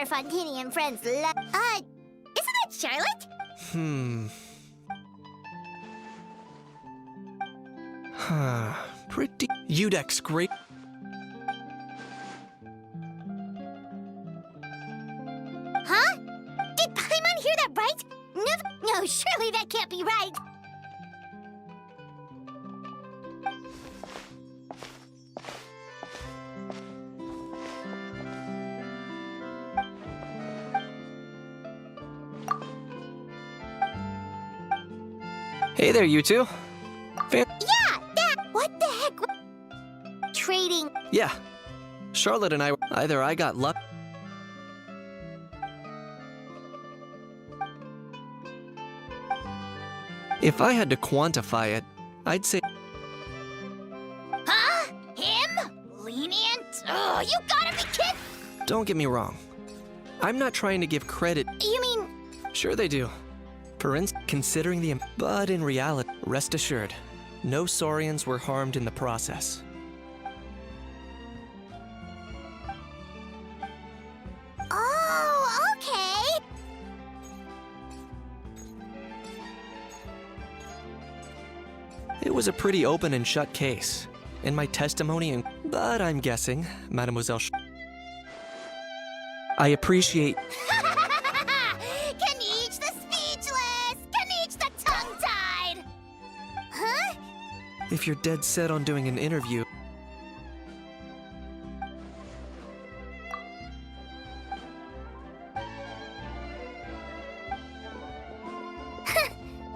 Fontanian friends isn't that Charlotte? Pretty. Udex, great. Huh? Did Paimon hear that right? No, surely that can't be right. Hey there, you two. Yeah, that. What the heck? Trading. Yeah. Charlotte and I, either I got luck. If I had to quantify it, I'd say... Huh? Him? Lenient? Oh, you gotta be kidding! Don't get me wrong. I'm not trying to give credit. You mean... Sure they do. For instance, considering the... But in reality, rest assured, no Saurians were harmed in the process. Oh, okay. It was a pretty open and shut case. In my testimony, but I'm guessing, Mademoiselle I appreciate... Kaniche the speechless! Kaniche the tongue-tied! Huh? If you're dead set on doing an interview...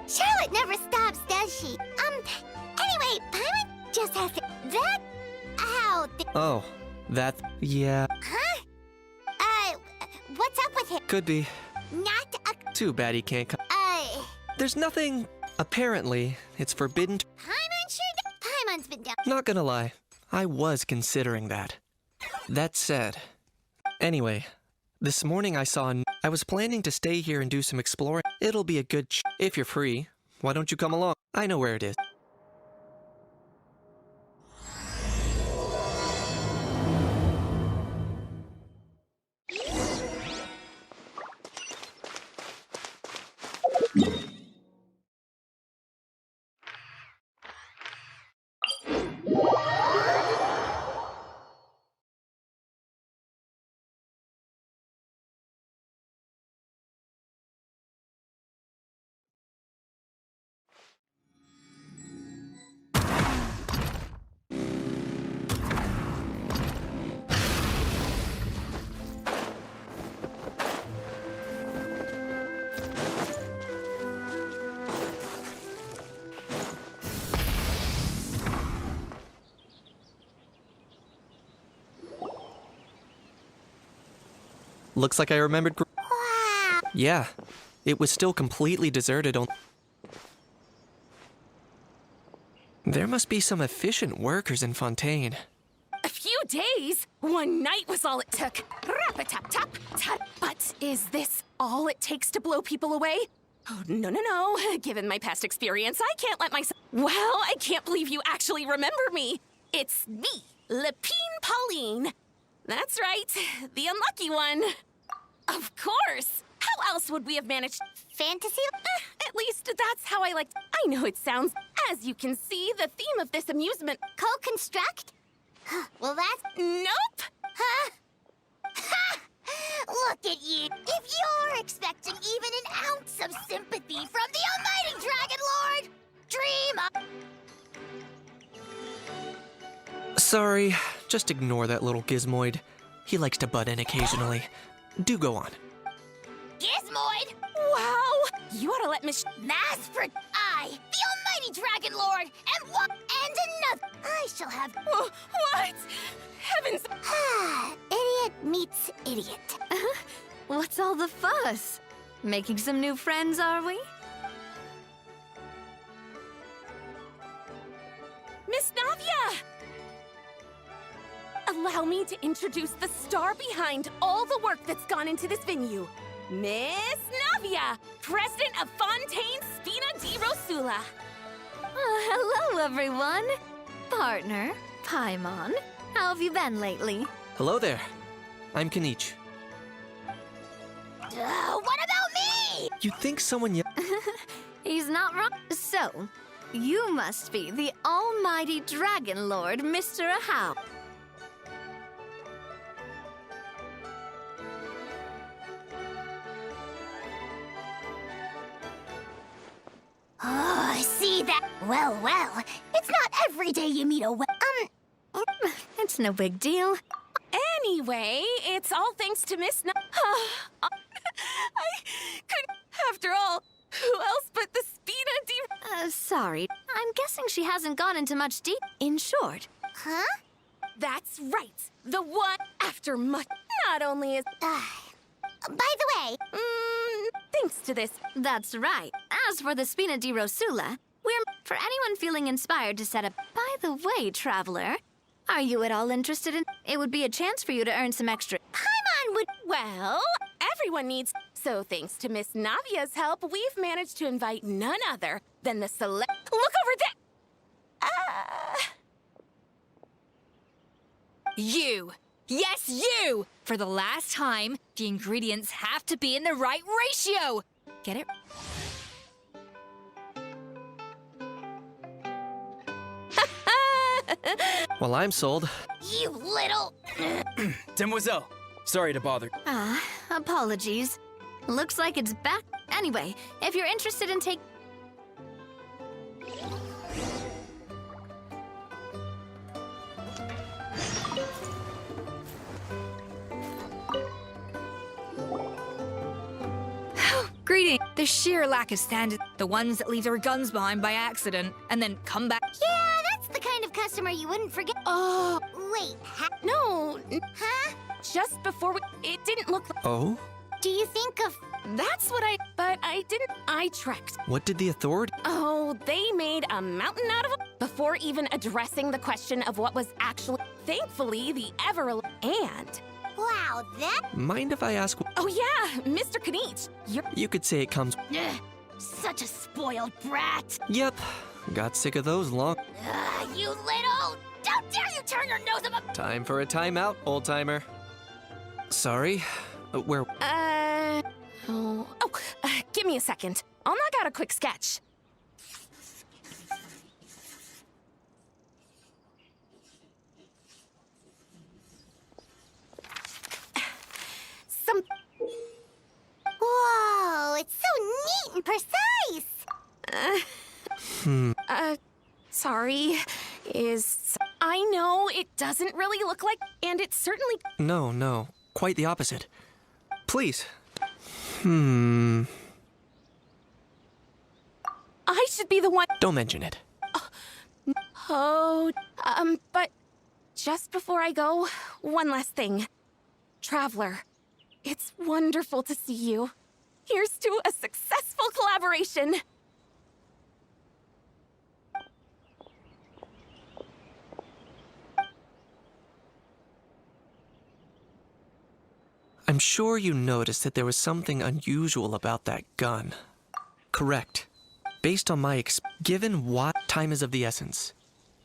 Charlotte never stops, does she? Anyway, Paimon just has to... That... Ow... Oh, that... Yeah... Huh? What's up with him? Could be. Not a... Too bad he can't come. There's nothing... Apparently, it's forbidden to... Paimon sure... Paimon's been down... Not gonna lie, I was considering that. That said... Anyway, this morning I saw... I was planning to stay here and do some exploring. It'll be a good if you're free, why don't you come along? I know where it is. Looks like I remembered. Wow. Yeah, it was still completely deserted. There must be some efficient workers in Fontaine. A few days? One night was all it took. Rap-a-tap-tap-tap. But is this all it takes to blow people away? Oh, no. Given my past experience, I can't let myself... Well, I can't believe you actually remember me. It's me, Lepine Pauline. That's right, the unlucky one. Of course. How else would we have managed... Fantasy? At least that's how I like... I know it sounds... As you can see, the theme of this amusement... Co-construct? Well, that's... Nope! Huh? Ha! Look at you! If you're expecting even an ounce of sympathy from the Sorry, just ignore that little gizmoid. He likes to butt in occasionally. Do go on. Gizmoid! Wow! You ought to let Miss... That's for I, the almighty Dragon Lord, and one and another. I shall have... What? Heavens! Idiot meets idiot. What's all the fuss? Making some new friends, are we? Miss Navia! Allow me to introduce the star behind all the work that's gone into this venue. Miss Navia, President of Fontaine Spina di Rosula. Hello, everyone. Partner, Paimon, how have you been lately? Hello there. I'm Kanich. What about me? You think someone He's not wrong. So, you must be the almighty Dragon Lord, Mr. Ahau. Oh, I see that. Well, it's not every day you meet a It's no big deal. Anyway, it's all thanks to Miss I couldn't... After all, who else but the Spina di... Sorry. I'm guessing she hasn't gone into much deep. In short. Huh? That's right. The one after much... Not only is... By the way, thanks to this... That's right. As for the Spina di Rosula, we're... For anyone feeling inspired to set up... By the way, Traveler, are you at all interested in... It would be a chance for you to earn some extra... Paimon would... Well, everyone needs... So thanks to Miss Navia's help, we've managed to invite none other than the select... Look over there! You! Yes, you! For the last time, the ingredients have to be in the right ratio! Get it? Well, I'm sold. you little... Demoiselle, sorry to bother. Apologies. Looks like it's back. Anyway, if you're interested in Greeting! The sheer lack of standard. The ones that leave their guns behind by accident and then come back. Yeah, that's the kind of customer you wouldn't forget. Oh, Wait, no. huh? Just before we... It didn't look like... Oh? Do you think of... That's what I... But I didn't... I trekked. What did the authority... Oh, they made a mountain out of it before even addressing the question of what was actually... Thankfully, the and... Wow, that... Mind if I ask... Oh yeah, Mr. Kanich, you're... You could say it comes... Ugh, such a spoiled brat. Yep. Got sick of those long... You little... Don't dare you turn your nose up... Time for a timeout, old-timer. Sorry. Where... give me a second. I'll knock out a quick sketch. Whoa, it's so neat and precise. Sorry. I know it doesn't really look like, and it's certainly... No. Quite the opposite. Please. I should be the one... Don't mention it. Oh, but just before I go, one last thing. Traveler, it's wonderful to see you. Here's to a successful collaboration. I'm sure you noticed that there was something unusual about that gun. Correct. Based on my given what time is of the essence.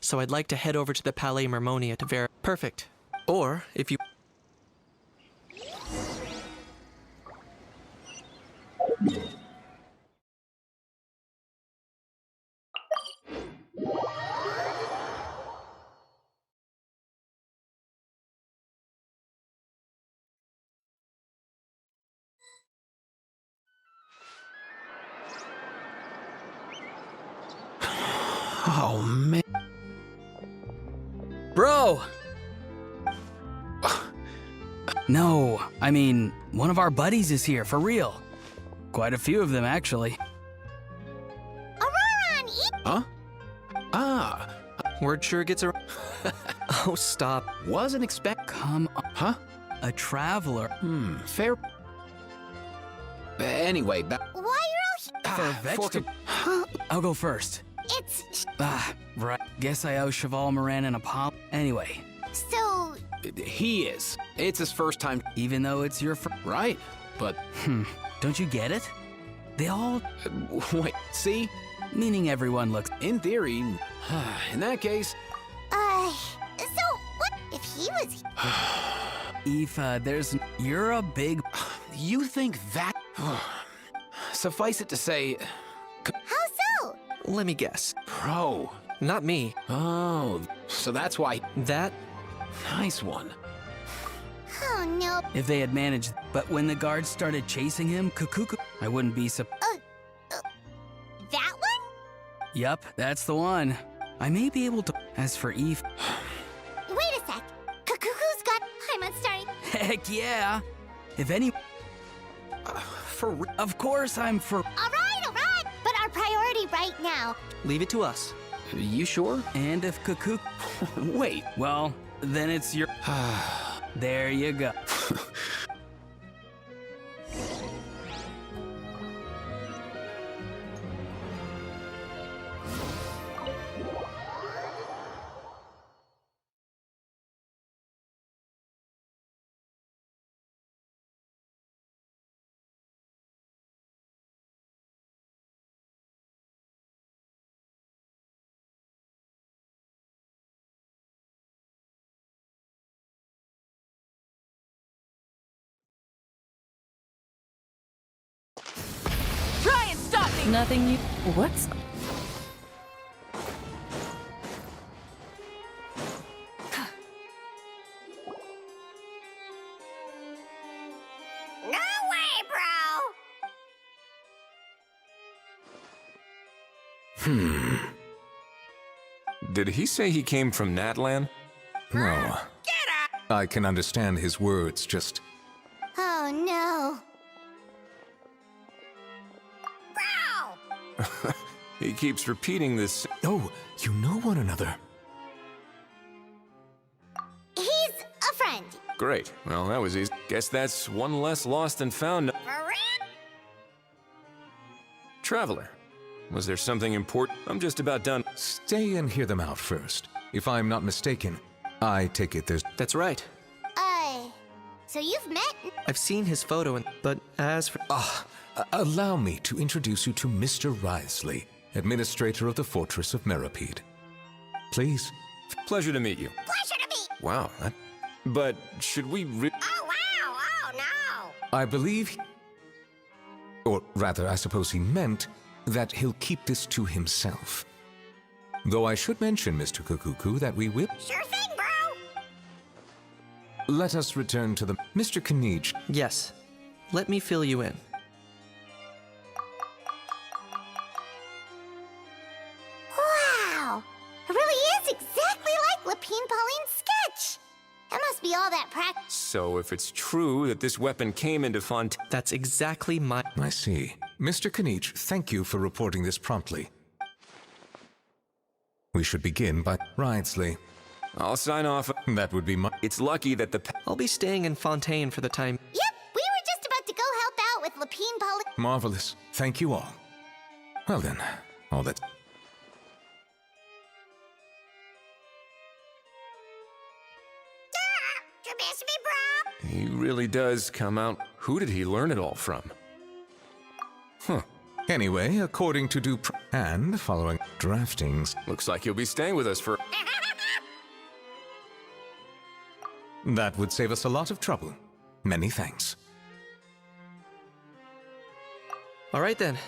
So I'd like to head over to the Palais Mermonia to verify. Perfect. Or, if you... Oh, man. Bro! Whoa! No, I mean, one of our buddies is here, for real. Quite a few of them, actually. Huh? Ah, Word sure gets around. Oh, stop. wasn't expect. Come on. Huh? A traveler. Fair. Anyway, Why you're all For vegetable. I'll go first. It's Right. Guess I owe Cheval Moran an apology. Anyway, so. he is. It's his first time, even though it's your right? But don't you get it? They all, wait, see? meaning everyone looks. In theory, in that case, So what if he was? Aoife, you're a big. you think that? Suffice it to say, How so? Let me guess. pro. Not me. Oh, so that's why. That? Nice one. Oh no. If they had managed, but when the guards started chasing him, cuckoo, I wouldn't be surprised. That one? Yup, that's the one. I may be able to. As for Eve, Wait a sec. Cuckoo's got. I'm not starting. heck yeah. If any, For real. of course I'm for. All right. But our priority right now. Leave it to us. You sure? And if cuckoo, Wait. well, then it's your. There you go. Try and stop me! Nothing you. What's. No way, bro. Did he say he came from Natlan? No. I can understand his words, just... Oh no. Bro. He keeps repeating this... Oh, you know one another. He's a friend. Great. Well, that was easy. Guess that's one less lost and found. For real? Traveler. Was there something important? I'm just about done. Stay and hear them out first. If I'm not mistaken, I take it there's... That's right. So you've met? I've seen his photo, but as for... Allow me to introduce you to Mr. Risley, Administrator of the Fortress of Meripede. Please. Pleasure to meet you. Pleasure to meet. Wow, that... But should we Oh wow. Oh no. I believe... Or rather, I suppose he meant that he'll keep this to himself. Though I should mention, Mr. Kukuku, that we will... Sure thing, bro. Let us return to the... Mr. Kanij, Yes. Let me fill you in. Wow. It really is exactly like Lapine Pauline's sketch. That must be all that practice. So if it's true that this weapon came into Font... That's exactly my... I see. Mr. Kanij, thank you for reporting this promptly. We should begin by... Risley. I'll sign off. That would be my... It's lucky that the... I'll be staying in Fontaine for the time. Yep, we were just about to go help out with Lapine Pauline. Marvelous. Thank you all. Well then, all that... You miss me, bro? He really does come out... Who did he learn it all from? Huh. Anyway, according to and following draftings, Looks like he'll be staying with us for... that would save us a lot of trouble. Many thanks. All right then.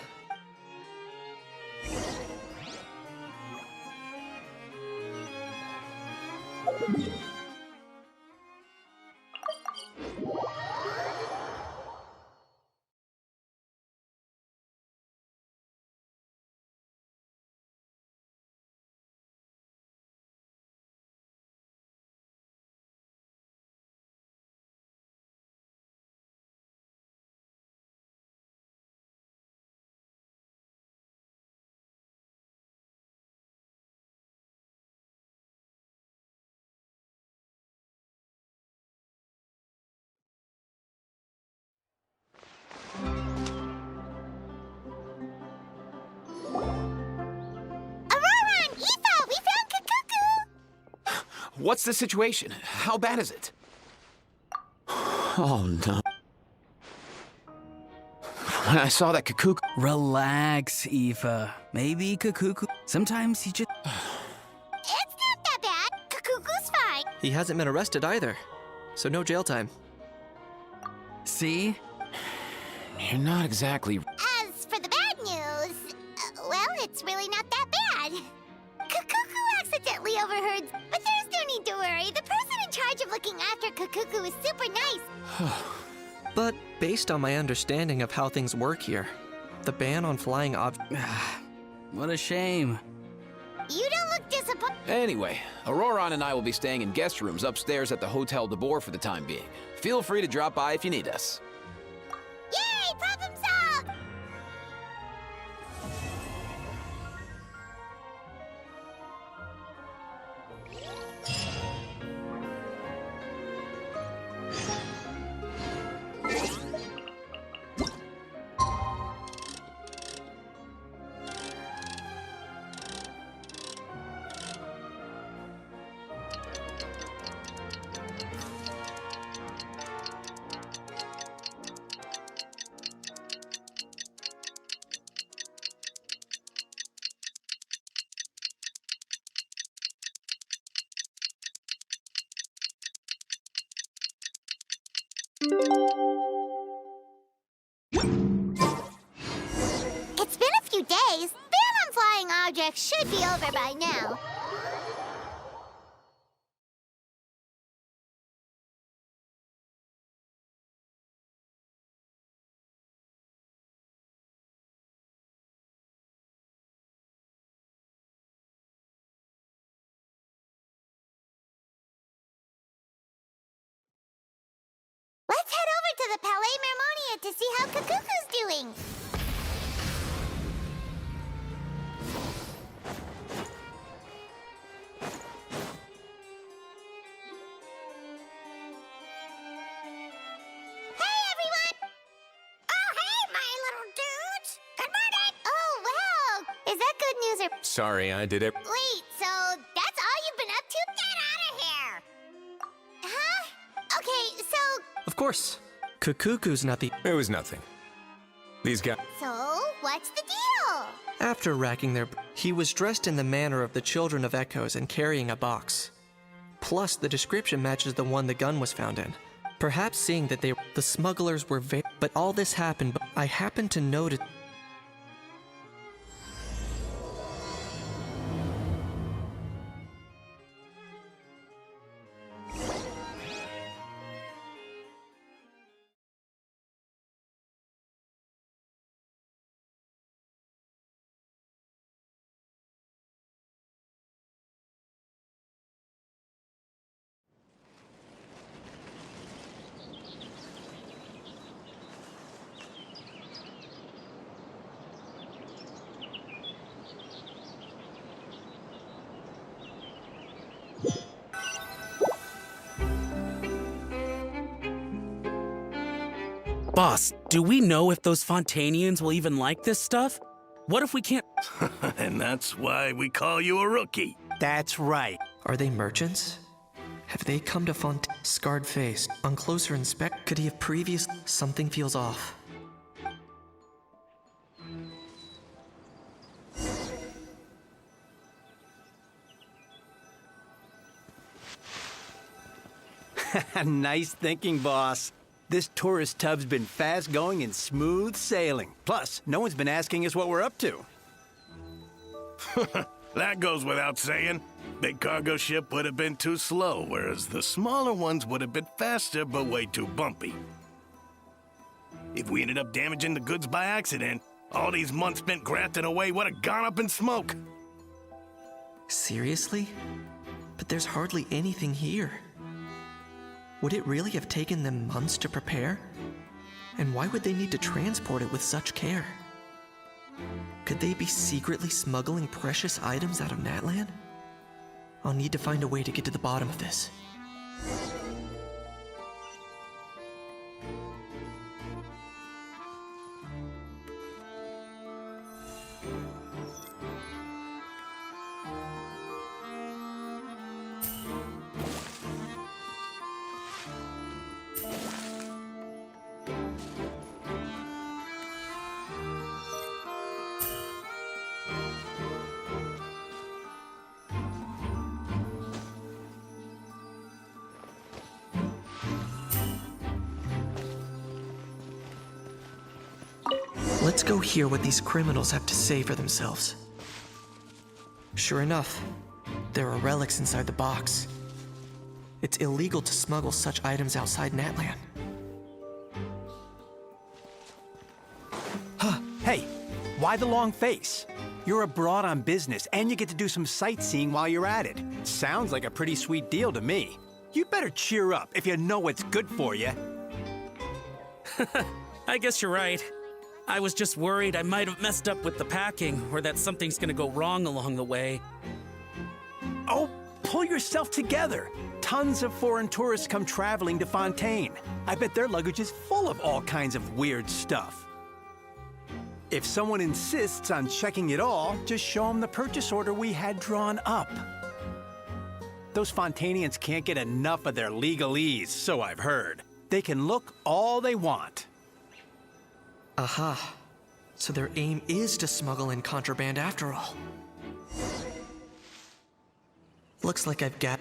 What's the situation? How bad is it? Oh, no. I saw that Kakuku. Relax, Aoife. Maybe Kakuku. Sometimes he just. It's not that bad. Kakuku's fine. He hasn't been arrested either, so no jail time. See? You're not exactly. As for the bad news, well, it's really not that bad. Kakuku accidentally overheard, but there's no need to worry. The person in charge of looking after Kakuku is super nice. But based on my understanding of how things work here, the ban on flying What a shame. You don't look disappointed. Anyway, Aurora and I will be staying in guest rooms upstairs at the Hotel de Boer for the time being. Feel free to drop by if you need us. Yay, problem solved! It's been a few days. Ban on flying objects should be over by now. Let's head over to the Palais Mermonia to see how Kakuku's doing. Hey, everyone! Oh, hey, my little dudes! Good morning! Oh, wow! Is that good news or... Sorry, I did it. Wait, so that's all you've been up to? Get out of here! Huh? Okay, so... Of course, Kakuku's not the. It was nothing. These guys. So, what's the deal? After racking their. He was dressed in the manner of the children of Echoes and carrying a box. Plus, the description matches the one the gun was found in. Perhaps seeing that the smugglers were but all this happened, but I happened to notice. Boss, do we know if those Fontanians will even like this stuff? What if we can't? And that's why we call you a rookie. That's right. Are they merchants? Have they come to scarred face? On closer inspect, could he have previous? Something feels off. Nice thinking, boss. This tourist tub's been fast going and smooth sailing. Plus, no one's been asking us what we're up to. That goes without saying. Big cargo ship would have been too slow, whereas the smaller ones would have been faster but way too bumpy. If we ended up damaging the goods by accident, all these months spent grafting away would have gone up in smoke. Seriously? But there's hardly anything here. Would it really have taken them months to prepare? And why would they need to transport it with such care? Could they be secretly smuggling precious items out of Natlan? I'll need to find a way to get to the bottom of this. Let's go hear what these criminals have to say for themselves. Sure enough, there are relics inside the box. It's illegal to smuggle such items outside Natlan. Huh, hey, why the long face? You're abroad on business, and you get to do some sightseeing while you're at it. Sounds like a pretty sweet deal to me. You better cheer up if you know what's good for you. I guess you're right. I was just worried I might have messed up with the packing, or that something's gonna go wrong along the way. Oh, pull yourself together. Tons of foreign tourists come traveling to Fontaine. I bet their luggage is full of all kinds of weird stuff. If someone insists on checking it all, just show them the purchase order we had drawn up. Those Fontainians can't get enough of their legalese, so I've heard. They can look all they want. Aha. So their aim is to smuggle in contraband after all. Looks like I've got...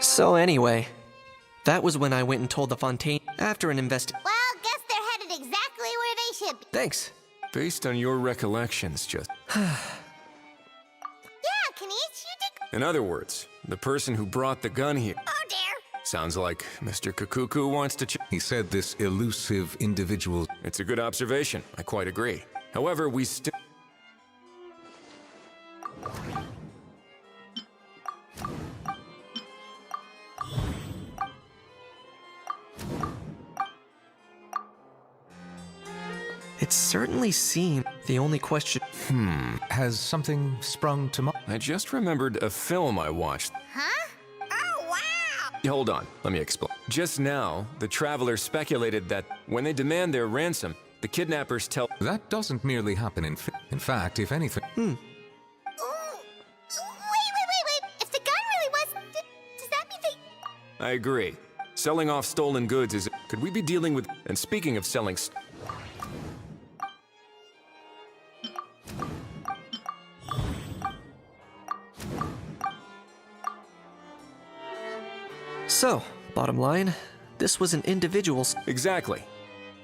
So anyway, that was when I went and told the Fontaine after an Well, guess they're headed exactly where they should be. Thanks. Based on your recollections, just... Yeah, Kanish, you did... In other words, the person who brought the gun here... Oh, dear. Sounds like Mr. Kukuku wants to He said this elusive individual... It's a good observation. I quite agree. However, we still... It certainly seemed the only question... Has something sprung to mind? I just remembered a film I watched. Huh? Oh, wow! Hold on, let me explain. Just now, the traveler speculated that when they demand their ransom, the kidnappers tell... That doesn't merely happen in fact, if anything... Ooh. Wait. If the gun really was... Does that mean they... I agree. Selling off stolen goods is... Could we be dealing with... And speaking of selling... So, bottom line, this was an individual's... Exactly.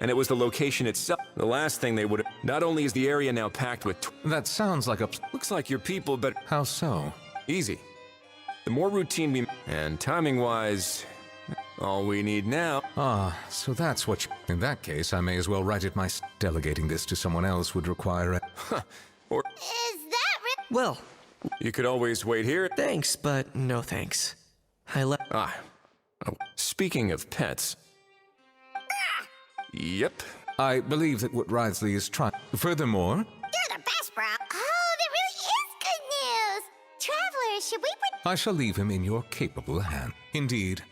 And it was the location itself. The last thing they would have... Not only is the area now packed with... That sounds like a... Looks like your people better... How so? Easy. The more routine we... And timing-wise... All we need now... Ah, so that's what you... In that case, I may as well write it myself. Delegating this to someone else would require a... Or... Is that real? Well, You could always wait here. thanks, but no thanks. I left... Oh, speaking of pets... Yep. I believe that what Wriothesley is trying... Furthermore... You're the best, bro. Oh, that really is good news. Travelers, should we... I shall leave him in your capable hand. Indeed.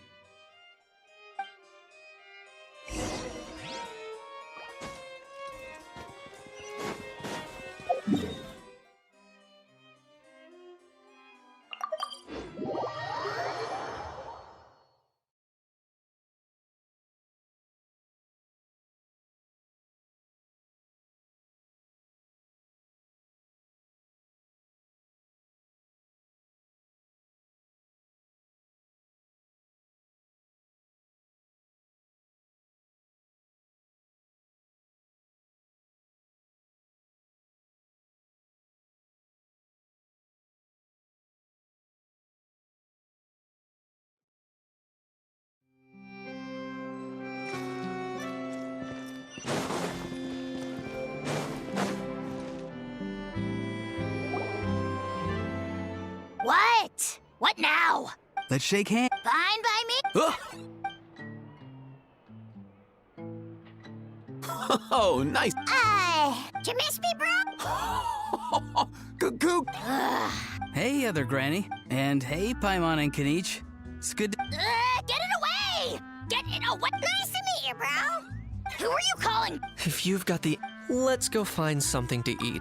What? What now? Let's shake hands. Fine by me? Oh, nice. Did you miss me, bro? Cuckoo. Hey, other granny. And hey, Paimon and Kanich. It's good to... Get it away! Get it away! Nice to meet you, bro. Who are you calling? If you've got the... Let's go find something to eat.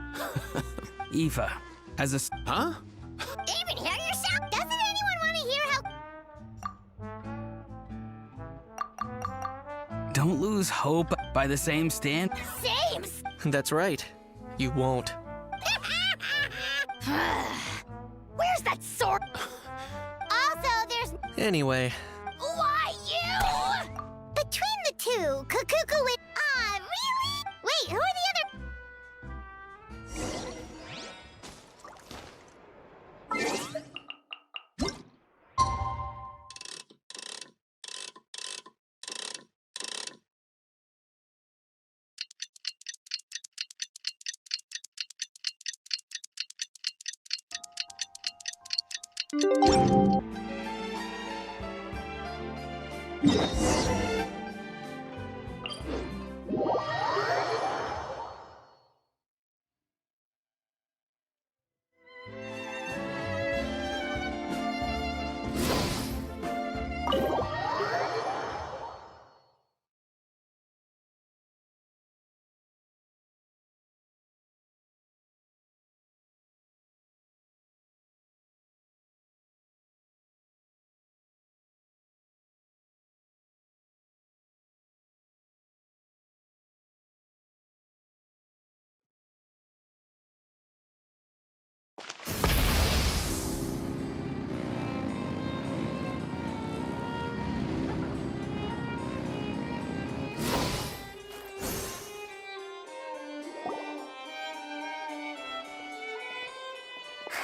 Aoife, as a... Huh? Even hear yourself? Doesn't anyone want to hear how... Don't lose hope by the same stand. Sames! That's right. You won't. Where's that sword? Also, there's... Anyway, Why, you? Between the two, Kukuku and... really? Wait, who are the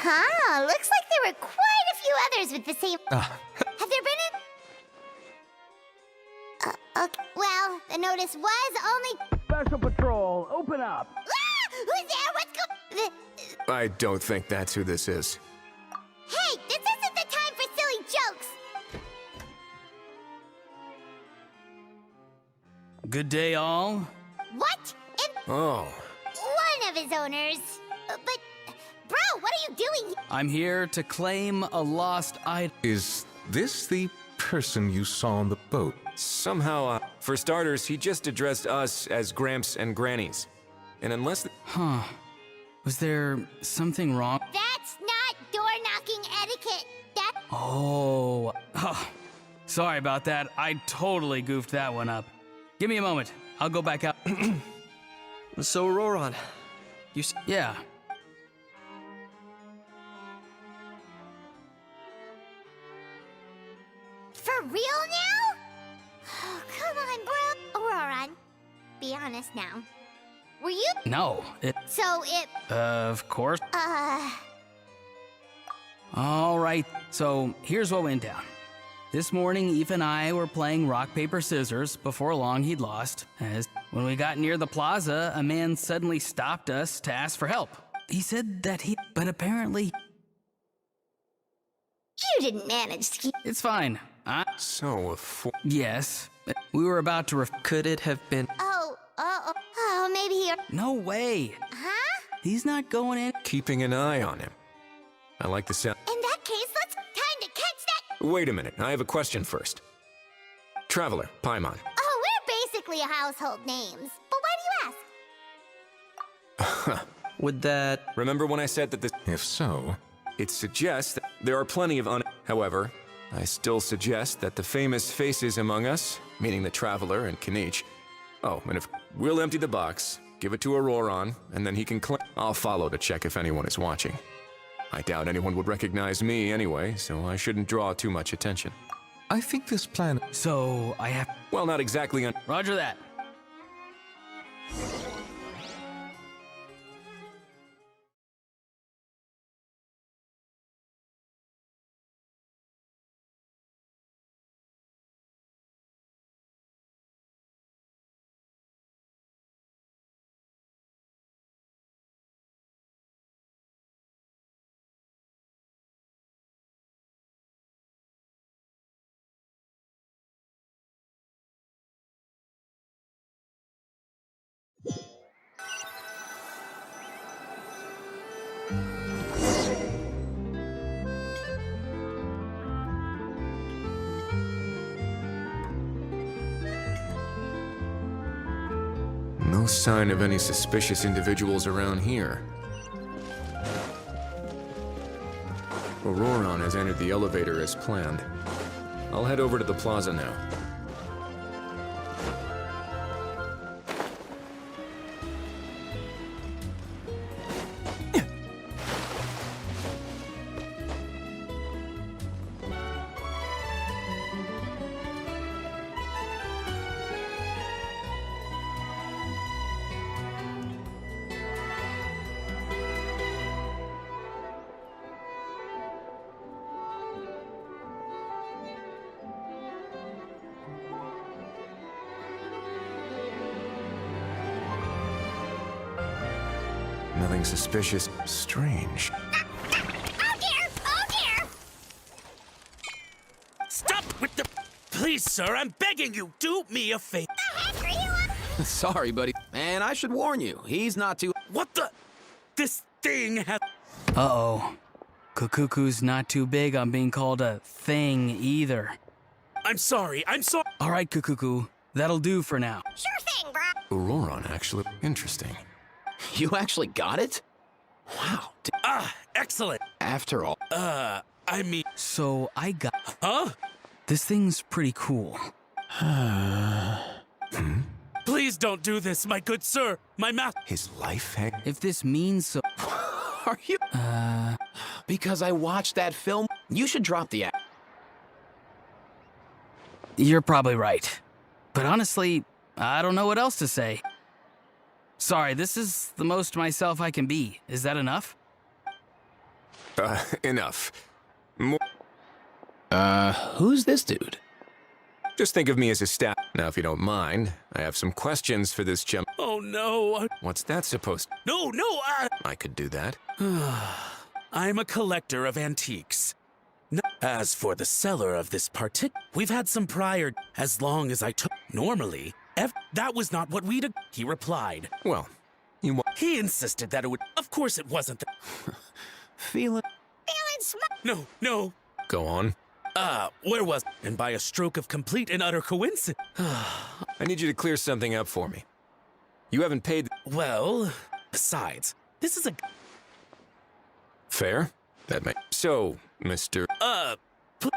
Huh, looks like there were quite a few others with the same... Have there been okay. Well, the notice was only... Special Patrol, open up! Who's there? What's going... I don't think that's who this is. Hey, this isn't the time for silly jokes! Good day, all. What? Oh. One of his owners. But, bro, what are you doing? I'm here to claim a lost item. Is this the person you saw on the boat? Somehow, for starters, he just addressed us as Gramps and Grannies. And unless... Huh. Was there something wrong? That's not door-knocking etiquette. Oh. Sorry about that. I totally goofed that one up. Give me a moment. I'll go back out. so Roran, you Yeah. For real now? Oh, come on, bro. Roran, be honest now. Were you... No. So it... Of course. All right. So here's what went down. This morning, Eve and I were playing rock, paper, scissors. Before long, he'd lost. As when we got near the plaza, a man suddenly stopped us to ask for help. He said that but apparently... You didn't manage to keep... It's fine. So, Yes. We were about to Could it have been... Oh, maybe he... No way. Huh? He's not going in. keeping an eye on him. I like the sound. In that case, let's... Time to catch that... Wait a minute, I have a question first. Traveler, Paimon. Oh, we're basically household names. But why do you ask? Would that... Remember when I said that this... If so, It suggests that there are plenty of However, I still suggest that the famous faces among us, meaning the Traveler and Kinich... Oh, and if... We'll empty the box, give it to Auroron, and then he can claim... I'll follow to check if anyone is watching. I doubt anyone would recognize me anyway, so I shouldn't draw too much attention. I think this plan... So I have... Well, not exactly on... Roger that. No sign of any suspicious individuals around here. Auroron has entered the elevator as planned. I'll head over to the plaza now. Nothing suspicious. Strange. Oh dear! Oh dear! Stop with the. Please, sir, I'm begging you, do me a favor. The heck are you up? Sorry, buddy. And I should warn you, he's not too... What the? This thing has. Uh-oh. Kukuku's not too big on being called a thing either. I'm sorry. All right, Kukuku. That'll do for now. Sure thing, bro. Auroron, actually. Interesting. You actually got it? Wow. Excellent. After all... I mean. So I got... Huh? This thing's pretty cool. Please don't do this, my good sir. My mouth. His life hang... If this means so... Are you... Because I watched that film, you should drop the act. You're probably right. But honestly, I don't know what else to say. Sorry, this is the most myself I can be. Is that enough? Enough. Who's this dude? Just think of me as a staff. Now, if you don't mind, I have some questions for this gem. Oh no. What's that supposed to... No, I could do that. I'm a collector of antiques. As for the seller of this we've had some prior. As long as I took. Normally, that was not what we'd. He replied. Well, you He insisted that it would. Of course, it wasn't. Feeling No. Go on. Where was? And by a stroke of complete and utter coincidence. I need you to clear something up for me. You haven't paid... Well, besides, this is a. Fair? That may... So, Mr...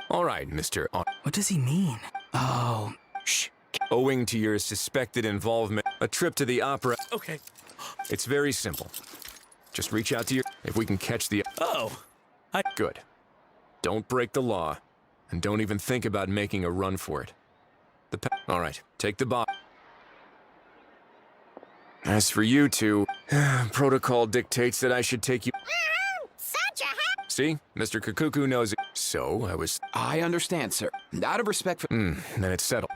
All right, Mr... What does he mean? Oh, Shh. Owing to your suspected involvement, a trip to the opera... Okay. It's very simple. Just reach out to your... If we can catch the... Oh. Good. Don't break the law, and don't even think about making a run for it. All right, take the box. As for you two, protocol dictates that I should take you... Such a happy. See? Mr. Kukuku knows it. So, I understand, sir. Out of respect for... then it's settled.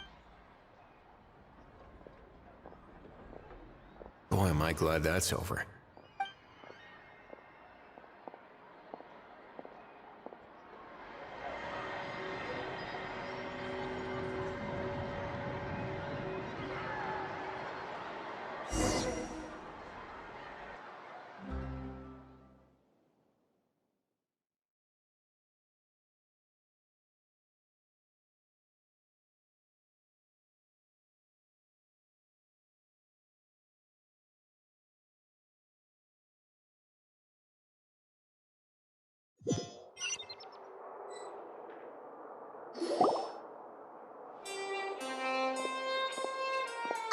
Boy, am I glad that's over.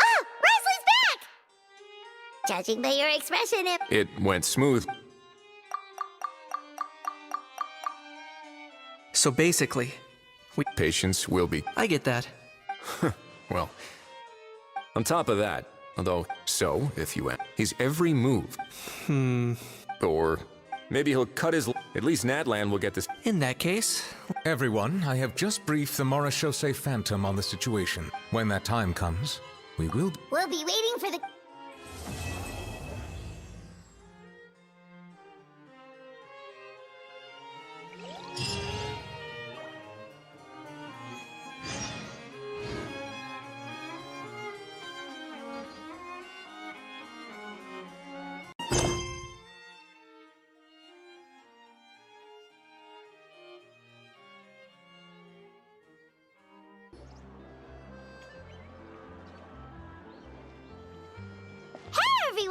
Oh, Wesley's back! Judging by your expression, It went smooth. So basically, Patience will be... I get that. Well, on top of that, although, so, if you... He's every move. Or maybe he'll cut his... At least Natlan will get this... In that case, Everyone, I have just briefed the Morishose Phantom on the situation. When that time comes, we will... we'll be waiting for the...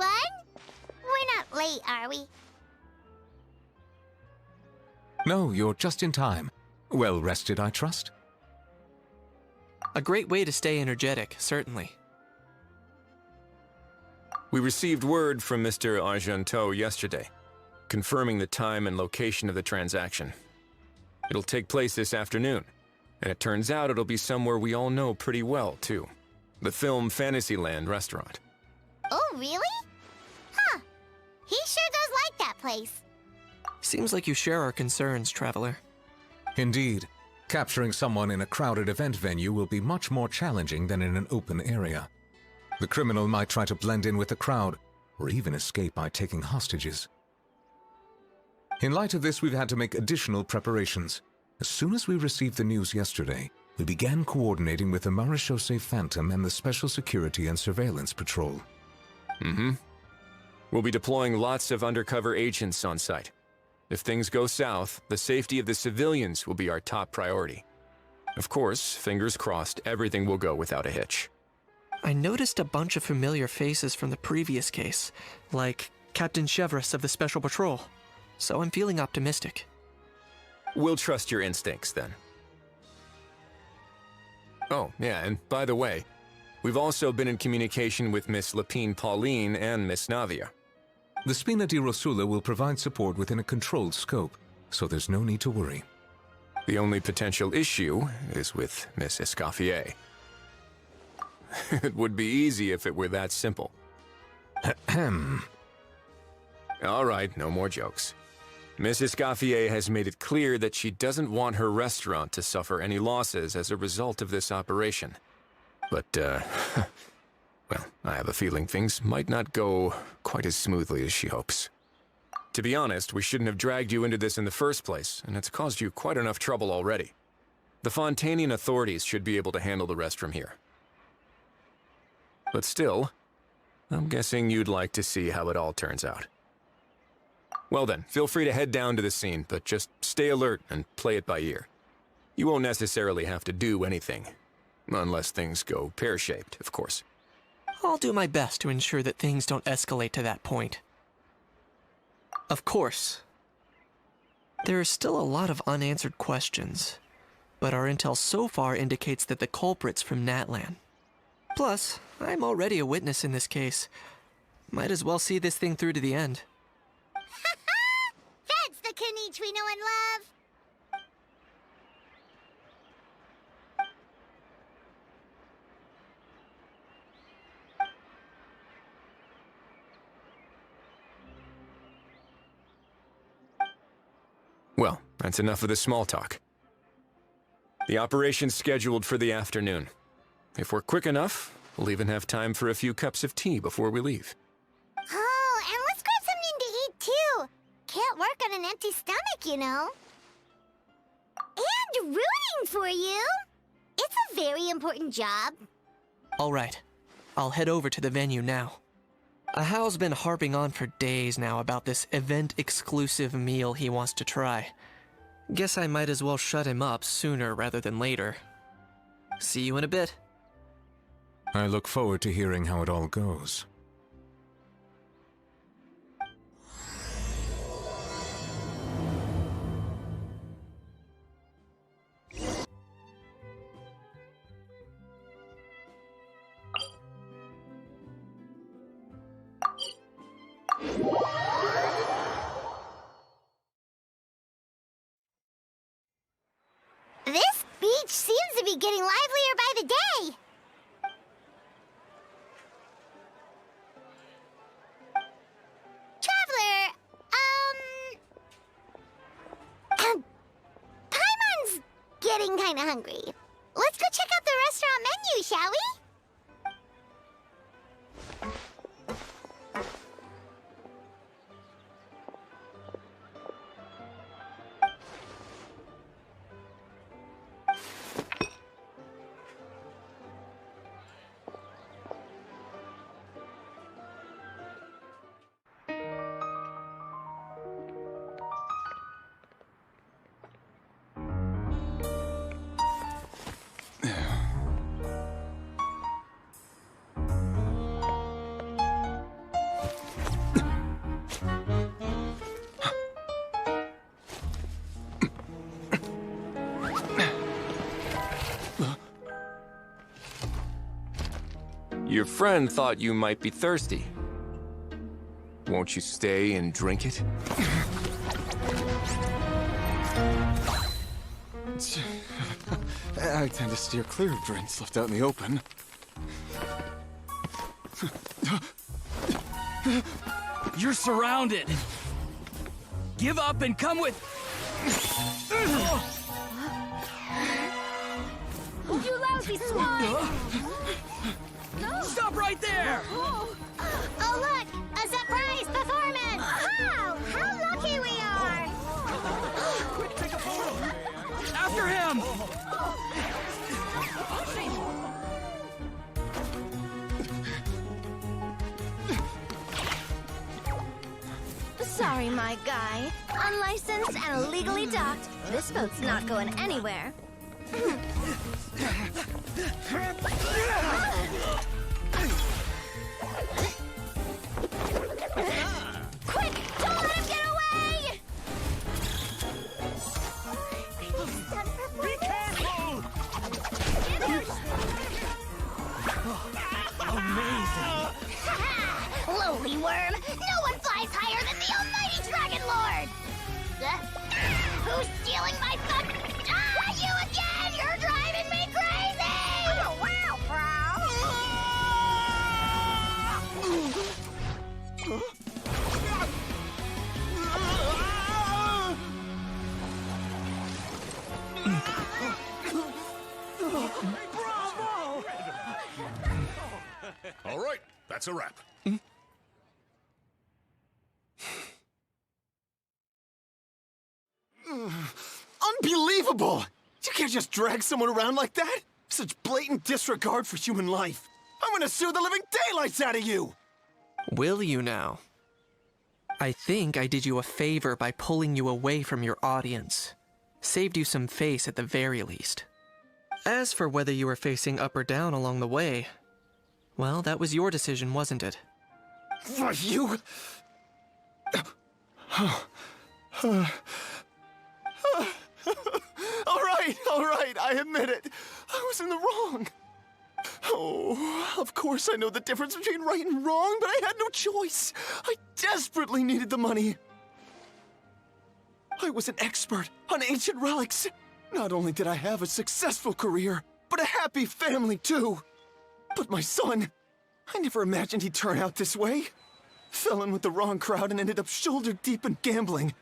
everyone. We're not late, are we? No, you're just in time. Well rested, I trust? A great way to stay energetic, certainly. We received word from Mr. Argenteau yesterday, confirming the time and location of the transaction. It'll take place this afternoon, and it turns out it'll be somewhere we all know pretty well, too. The film Fantasyland restaurant. Oh, really? Huh. He sure does like that place. Seems like you share our concerns, Traveler. Indeed. Capturing someone in a crowded event venue will be much more challenging than in an open area. The criminal might try to blend in with the crowd, or even escape by taking hostages. In light of this, we've had to make additional preparations. As soon as we received the news yesterday, we began coordinating with the Marechaussee Phantom and the Special Security and Surveillance Patrol. We'll be deploying lots of undercover agents on site. If things go south, the safety of the civilians will be our top priority. Of course, fingers crossed, everything will go without a hitch. I noticed a bunch of familiar faces from the previous case, like Captain Chevres of the Special Patrol, so I'm feeling optimistic. We'll trust your instincts, then. Oh, yeah, and by the way, we've also been in communication with Miss Lapine Pauline and Miss Navia. The Spina di Rosula will provide support within a controlled scope, so there's no need to worry. The only potential issue is with Miss Escoffier. It would be easy if it were that simple. Ahem. All right, no more jokes. Miss Escoffier has made it clear that she doesn't want her restaurant to suffer any losses as a result of this operation. But, well, I have a feeling things might not go quite as smoothly as she hopes. To be honest, we shouldn't have dragged you into this in the first place, and it's caused you quite enough trouble already. The Fontainian authorities should be able to handle the rest from here. But still, I'm guessing you'd like to see how it all turns out. Well then, feel free to head down to the scene, but just stay alert and play it by ear. You won't necessarily have to do anything, unless things go pear-shaped, of course. I'll do my best to ensure that things don't escalate to that point. Of course. There are still a lot of unanswered questions, but our intel so far indicates that the culprit's from Natlan. Plus, I'm already a witness in this case. Might as well see this thing through to the end. That's the Knight we know and love. Well, that's enough of the small talk. The operation's scheduled for the afternoon. If we're quick enough, we'll even have time for a few cups of tea before we leave. Oh, and let's grab something to eat, too. Can't work on an empty stomach, you know. And rooting for you. It's a very important job. All right, I'll head over to the venue now. Ahal's been harping on for days now about this event-exclusive meal he wants to try. Guess I might as well shut him up sooner rather than later. See you in a bit. I look forward to hearing how it all goes. This beach seems to be getting livelier by the day. Traveler, Paimon's getting kinda hungry. Let's go check out the restaurant menu, shall we? Your friend thought you might be thirsty. Won't you stay and drink it? I tend to steer clear of drinks left out in the open. You're surrounded. Give up and come with. You lousy swine! Stop right there! Oh, look! A surprise performance! Wow! How lucky we are! Quick, take a photo! After him! Sorry, my guy. Unlicensed and illegally docked. This boat's not going anywhere. Quick! Don't let him get away! Be careful! Lowly worm! No one flies higher than the almighty Dragon Lord! Who's stealing my fun? Ah, you again! You're driving me crazy! Oh, wow, Bravo! All right, that's a wrap. Unbelievable! You can't just drag someone around like that! Such blatant disregard for human life! I'm gonna sue the living daylights out of you! Will you now? I think I did you a favor by pulling you away from your audience. Saved you some face at the very least. As for whether you were facing up or down along the way, well, that was your decision, wasn't it? What, you? All right, I admit it. I was in the wrong. Oh, of course I know the difference between right and wrong, but I had no choice. I desperately needed the money. I was an expert on ancient relics. Not only did I have a successful career, but a happy family too. But my son, I never imagined he'd turn out this way. Fell in with the wrong crowd and ended up shoulder deep in gambling.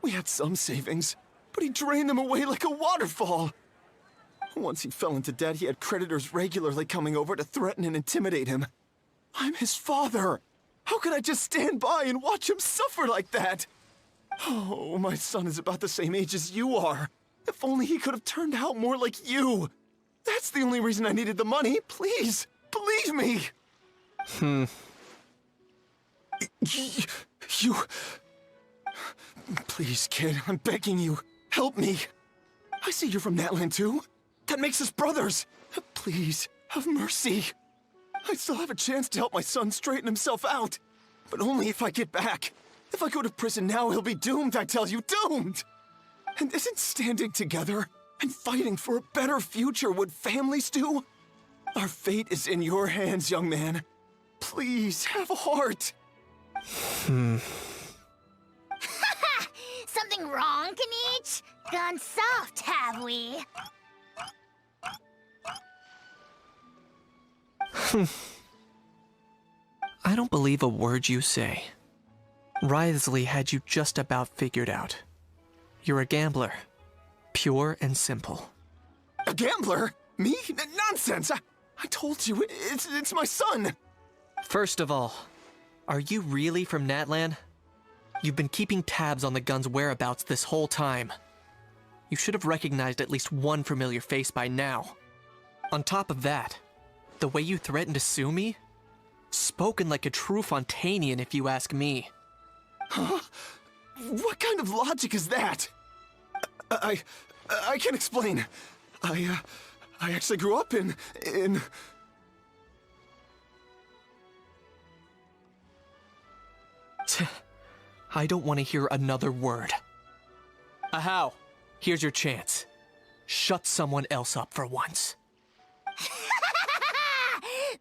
We had some savings, but he drained them away like a waterfall. Once he fell into debt, he had creditors regularly coming over to threaten and intimidate him. I'm his father. How could I just stand by and watch him suffer like that? Oh, my son is about the same age as you are. If only he could have turned out more like you. That's the only reason I needed the money. Please, believe me. You... Please, kid, I'm begging you. Help me. I see you're from Natlan too. That makes us brothers. Please, have mercy. I still have a chance to help my son straighten himself out. But only if I get back. If I go to prison now, he'll be doomed, I tell you, doomed! And isn't standing together and fighting for a better future what families do? Our fate is in your hands, young man. Please, have a heart. Something wrong, Kanich? Gone soft, have we? I don't believe a word you say. Wriothesley had you just about figured out. You're a gambler. Pure and simple. A gambler? Me? Nonsense! I told you, it's my son! First of all, are you really from Natlan? You've been keeping tabs on the gun's whereabouts this whole time. You should have recognized at least one familiar face by now. On top of that, the way you threatened to sue me? Spoken like a true Fontanian, if you ask me. Huh? What kind of logic is that? I can't explain. I actually grew up in... I don't want to hear another word. Ahau, here's your chance. Shut someone else up for once.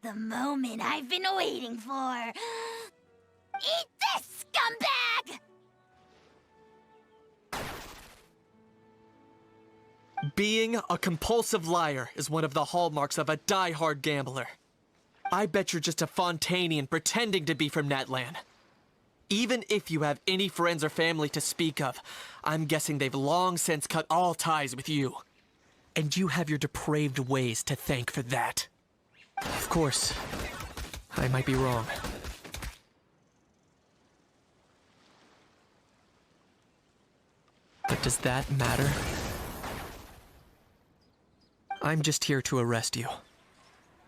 The moment I've been waiting for. Eat this, scumbag! Being a compulsive liar is one of the hallmarks of a die-hard gambler. I bet you're just a Fontanian pretending to be from Natlan. Even if you have any friends or family to speak of, I'm guessing they've long since cut all ties with you. And you have your depraved ways to thank for that. Of course, I might be wrong. But does that matter? I'm just here to arrest you.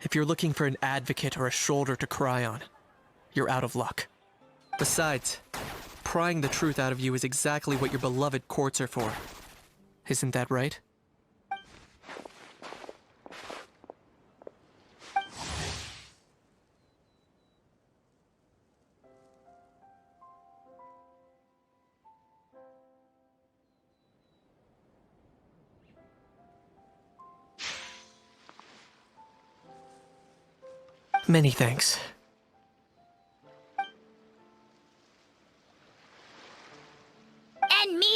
If you're looking for an advocate or a shoulder to cry on, you're out of luck. Besides, prying the truth out of you is exactly what your beloved courts are for. Isn't that right? Many thanks. And me?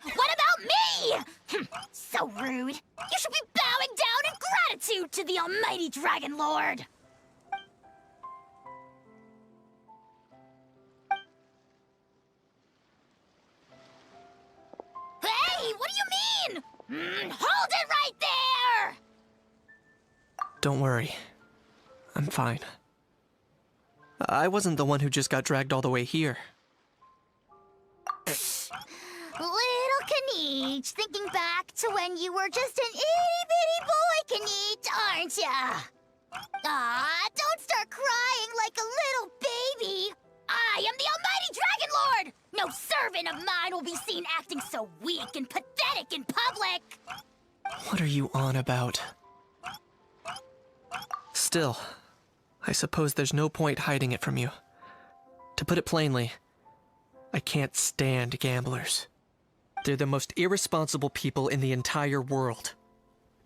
What about me? So rude. You should be bowing down in gratitude to the almighty Dragon Lord. Hey, what do you mean? Hold it right there! Don't worry. I'm fine. I wasn't the one who just got dragged all the way here. Little Kanich, thinking back to when you were just an itty-bitty boy, Kanich, aren't ya? Aw, don't start crying like a little baby. I am the almighty Dragon Lord! No servant of mine will be seen acting so weak and pathetic in public! What are you on about? Still, I suppose there's no point hiding it from you. To put it plainly, I can't stand gamblers. They're the most irresponsible people in the entire world.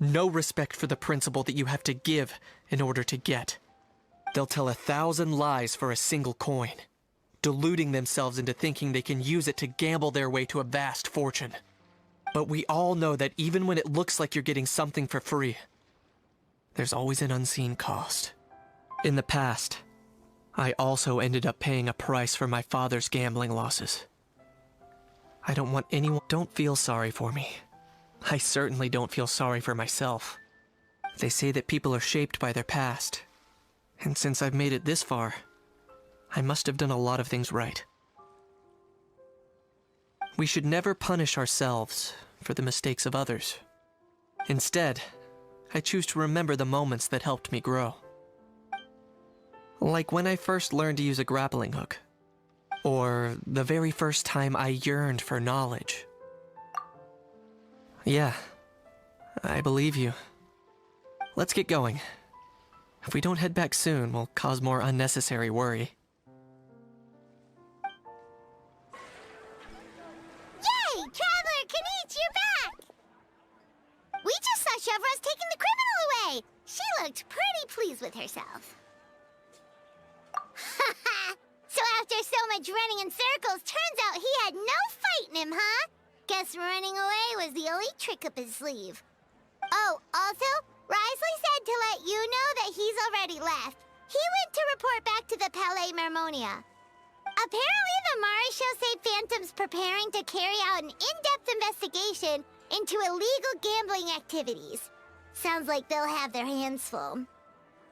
No respect for the principle that you have to give in order to get. They'll tell 1,000 lies for a single coin, deluding themselves into thinking they can use it to gamble their way to a vast fortune. But we all know that even when it looks like you're getting something for free, there's always an unseen cost. In the past, I also ended up paying a price for my father's gambling losses. I don't want anyone... Don't feel sorry for me. I certainly don't feel sorry for myself. They say that people are shaped by their past. And since I've made it this far, I must have done a lot of things right. We should never punish ourselves for the mistakes of others. Instead, I choose to remember the moments that helped me grow. Like when I first learned to use a grappling hook. Or the very first time I yearned for knowledge. Yeah, I believe you. Let's get going. If we don't head back soon, we'll cause more unnecessary worry. Yay! Traveler Kanich, you're back! We just saw Chevro's taking the criminal away. She looked pretty pleased with herself. So after so much running in circles, turns out he had no fight in him, huh? Guess running away was the only trick up his sleeve. Oh, also, Risley said to let you know that he's already left. He went to report back to the Palais Mermonia. Apparently, the Marisho say Phantom's preparing to carry out an in-depth investigation into illegal gambling activities. Sounds like they'll have their hands full.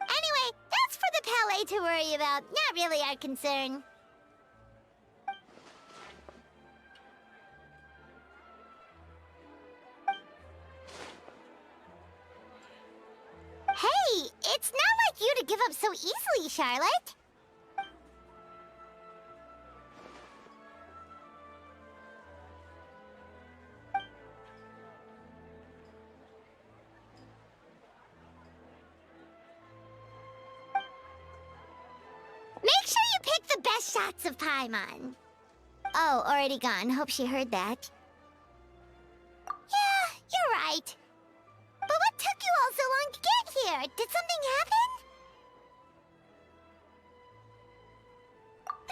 Anyway, that's for the Palais to worry about, not really our concern. Hey, it's not like you to give up so easily, Charlotte. Make sure you pick the best shots of Paimon. Oh, already gone. Hope she heard that. Yeah, you're right. But what took you all so long to get here? Did something happen?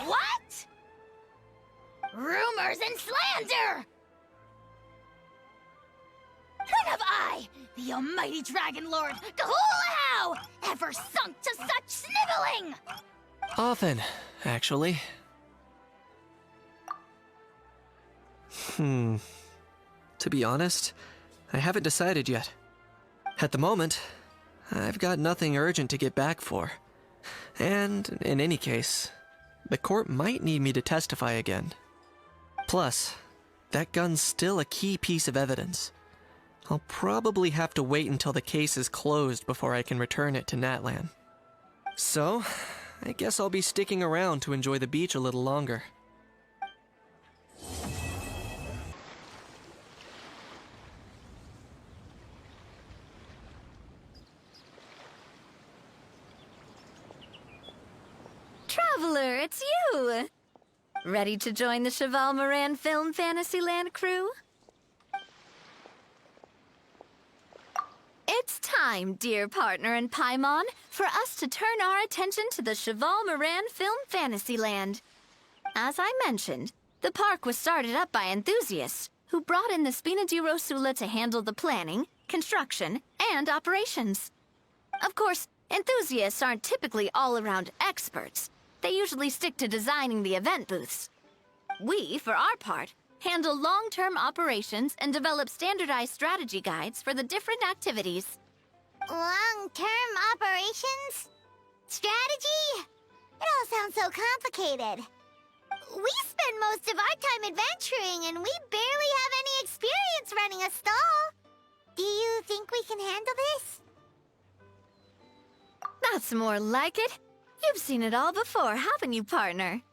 What? Rumors and slander! When have I, the almighty Dragon Lord, Kahula, ever sunk to such sniveling? Often, actually. To be honest, I haven't decided yet. At the moment, I've got nothing urgent to get back for. And, in any case, the court might need me to testify again. Plus, that gun's still a key piece of evidence. I'll probably have to wait until the case is closed before I can return it to Natlan. So, I guess I'll be sticking around to enjoy the beach a little longer. Traveler, it's you! Ready to join the Cheval Moran Film Fantasyland crew? It's time, dear partner and Paimon, for us to turn our attention to the Cheval Moran Film Fantasyland. As I mentioned, the park was started up by enthusiasts who brought in the Spina di Rosula to handle the planning, construction, and operations. Of course, enthusiasts aren't typically all-around experts. They usually stick to designing the event booths. We, for our part, handle long-term operations and develop standardized strategy guides for the different activities. Long-term operations? Strategy? It all sounds so complicated. We spend most of our time adventuring, and we barely have any experience running a stall. Do you think we can handle this? That's more like it. You've seen it all before, haven't you, partner?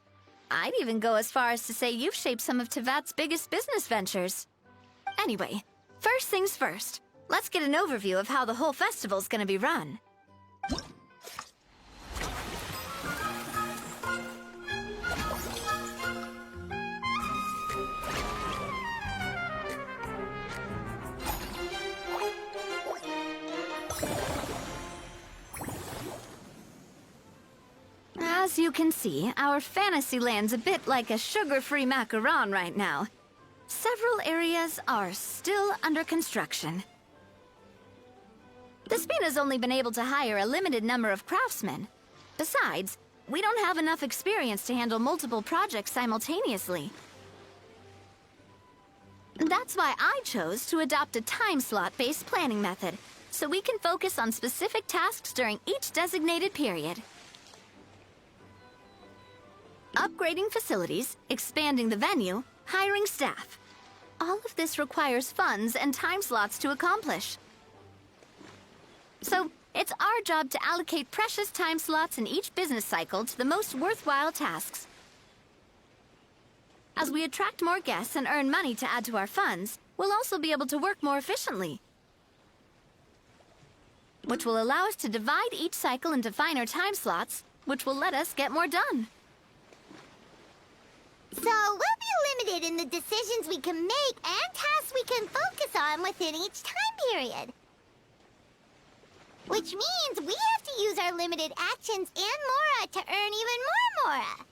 I'd even go as far as to say you've shaped some of Tevat's biggest business ventures. Anyway, first things first. Let's get an overview of how the whole festival's gonna be run. As you can see, our Fantasyland's a bit like a sugar-free macaron right now. Several areas are still under construction. The Spina's only been able to hire a limited number of craftsmen. Besides, we don't have enough experience to handle multiple projects simultaneously. That's why I chose to adopt a time slot-based planning method, so we can focus on specific tasks during each designated period. Upgrading facilities, expanding the venue, hiring staff. All of this requires funds and time slots to accomplish. So, it's our job to allocate precious time slots in each business cycle to the most worthwhile tasks. As we attract more guests and earn money to add to our funds, we'll also be able to work more efficiently, which will allow us to divide each cycle into finer time slots, which will let us get more done. So we'll be limited in the decisions we can make and tasks we can focus on within each time period. Which means we have to use our limited actions and Mora to earn even more Mora.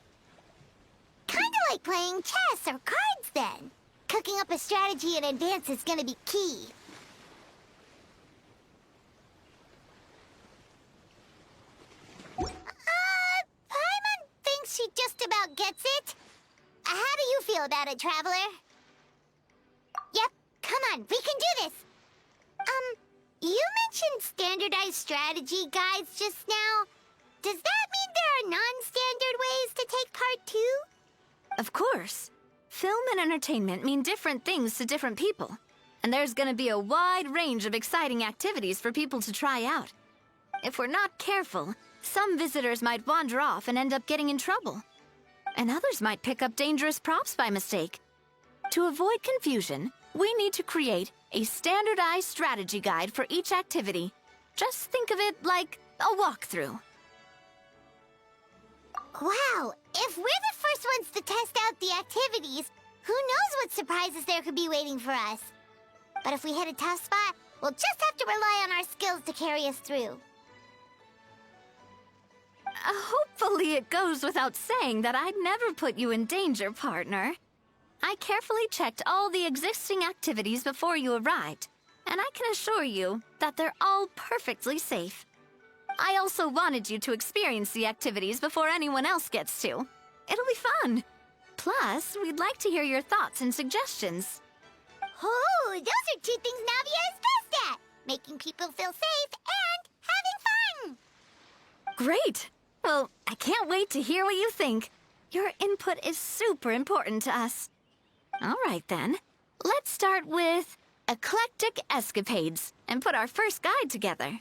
Kinda like playing chess or cards then. Cooking up a strategy in advance is gonna be key. Paimon thinks she just about gets it. How do you feel about it, Traveler? Yep, come on, we can do this. You mentioned standardized strategy guides just now. Does that mean there are non-standard ways to take part too? Of course. Film and entertainment mean different things to different people. And there's gonna be a wide range of exciting activities for people to try out. If we're not careful, some visitors might wander off and end up getting in trouble. And others might pick up dangerous props by mistake. To avoid confusion, we need to create a standardized strategy guide for each activity. Just think of it like a walkthrough. Wow, if we're the first ones to test out the activities, who knows what surprises there could be waiting for us. But if we hit a tough spot, we'll just have to rely on our skills to carry us through. Hopefully it goes without saying that I'd never put you in danger, partner. I carefully checked all the existing activities before you arrived, and I can assure you that they're all perfectly safe. I also wanted you to experience the activities before anyone else gets to. It'll be fun. Plus, we'd like to hear your thoughts and suggestions. Oh, those are two things Navia is best at. Making people feel safe and having fun. Great! Well, I can't wait to hear what you think. Your input is super important to us. All right, then. Let's start with eclectic escapades and put our first guide together.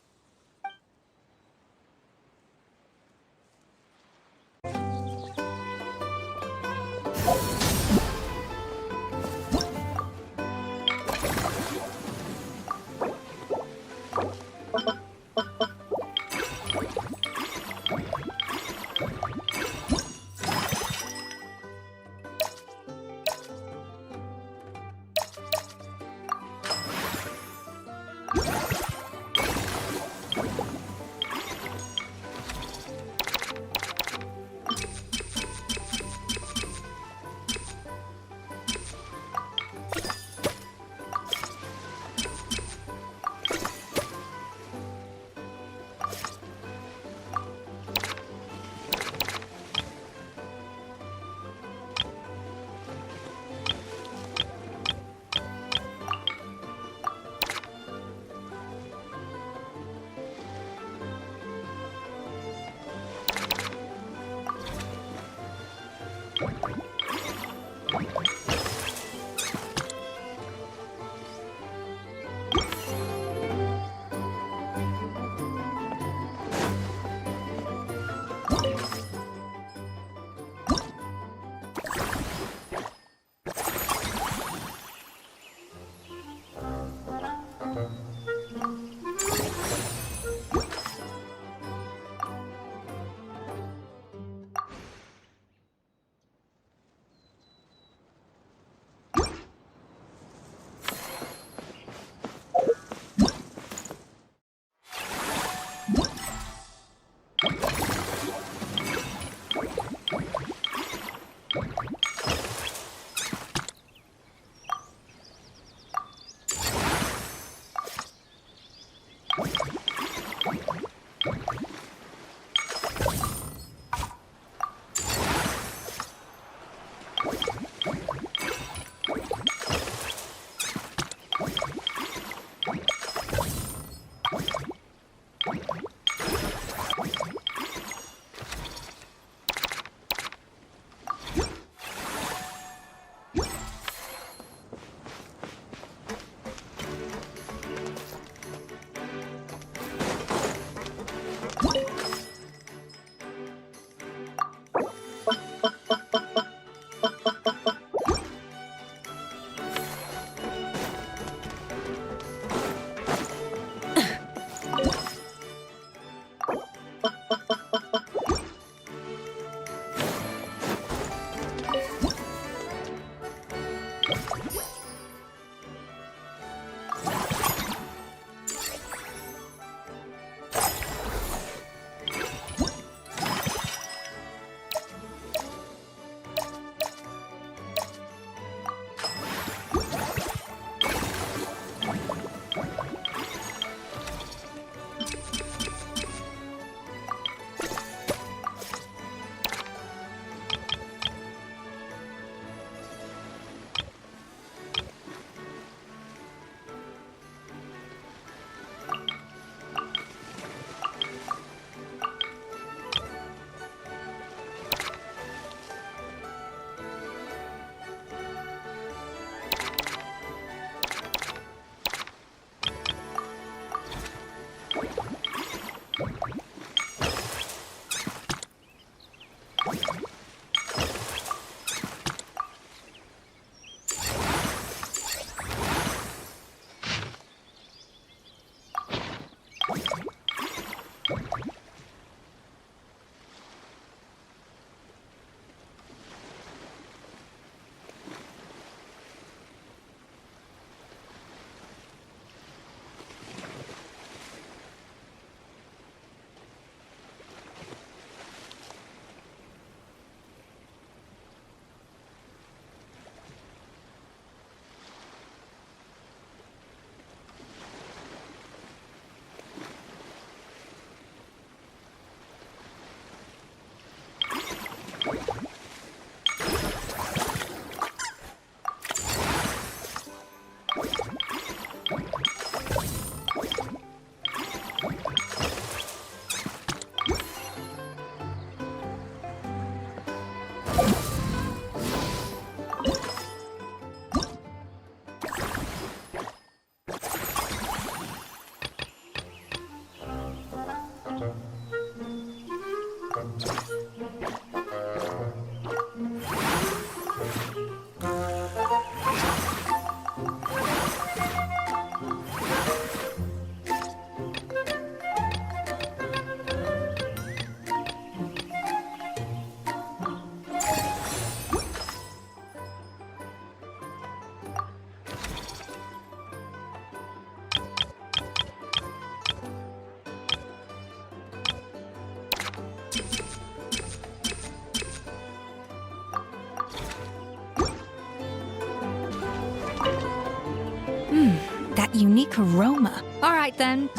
unique aroma. All right, then.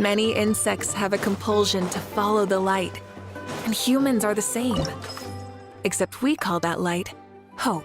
Many insects have a compulsion to follow the light, and humans are the same. Except we call that light hope.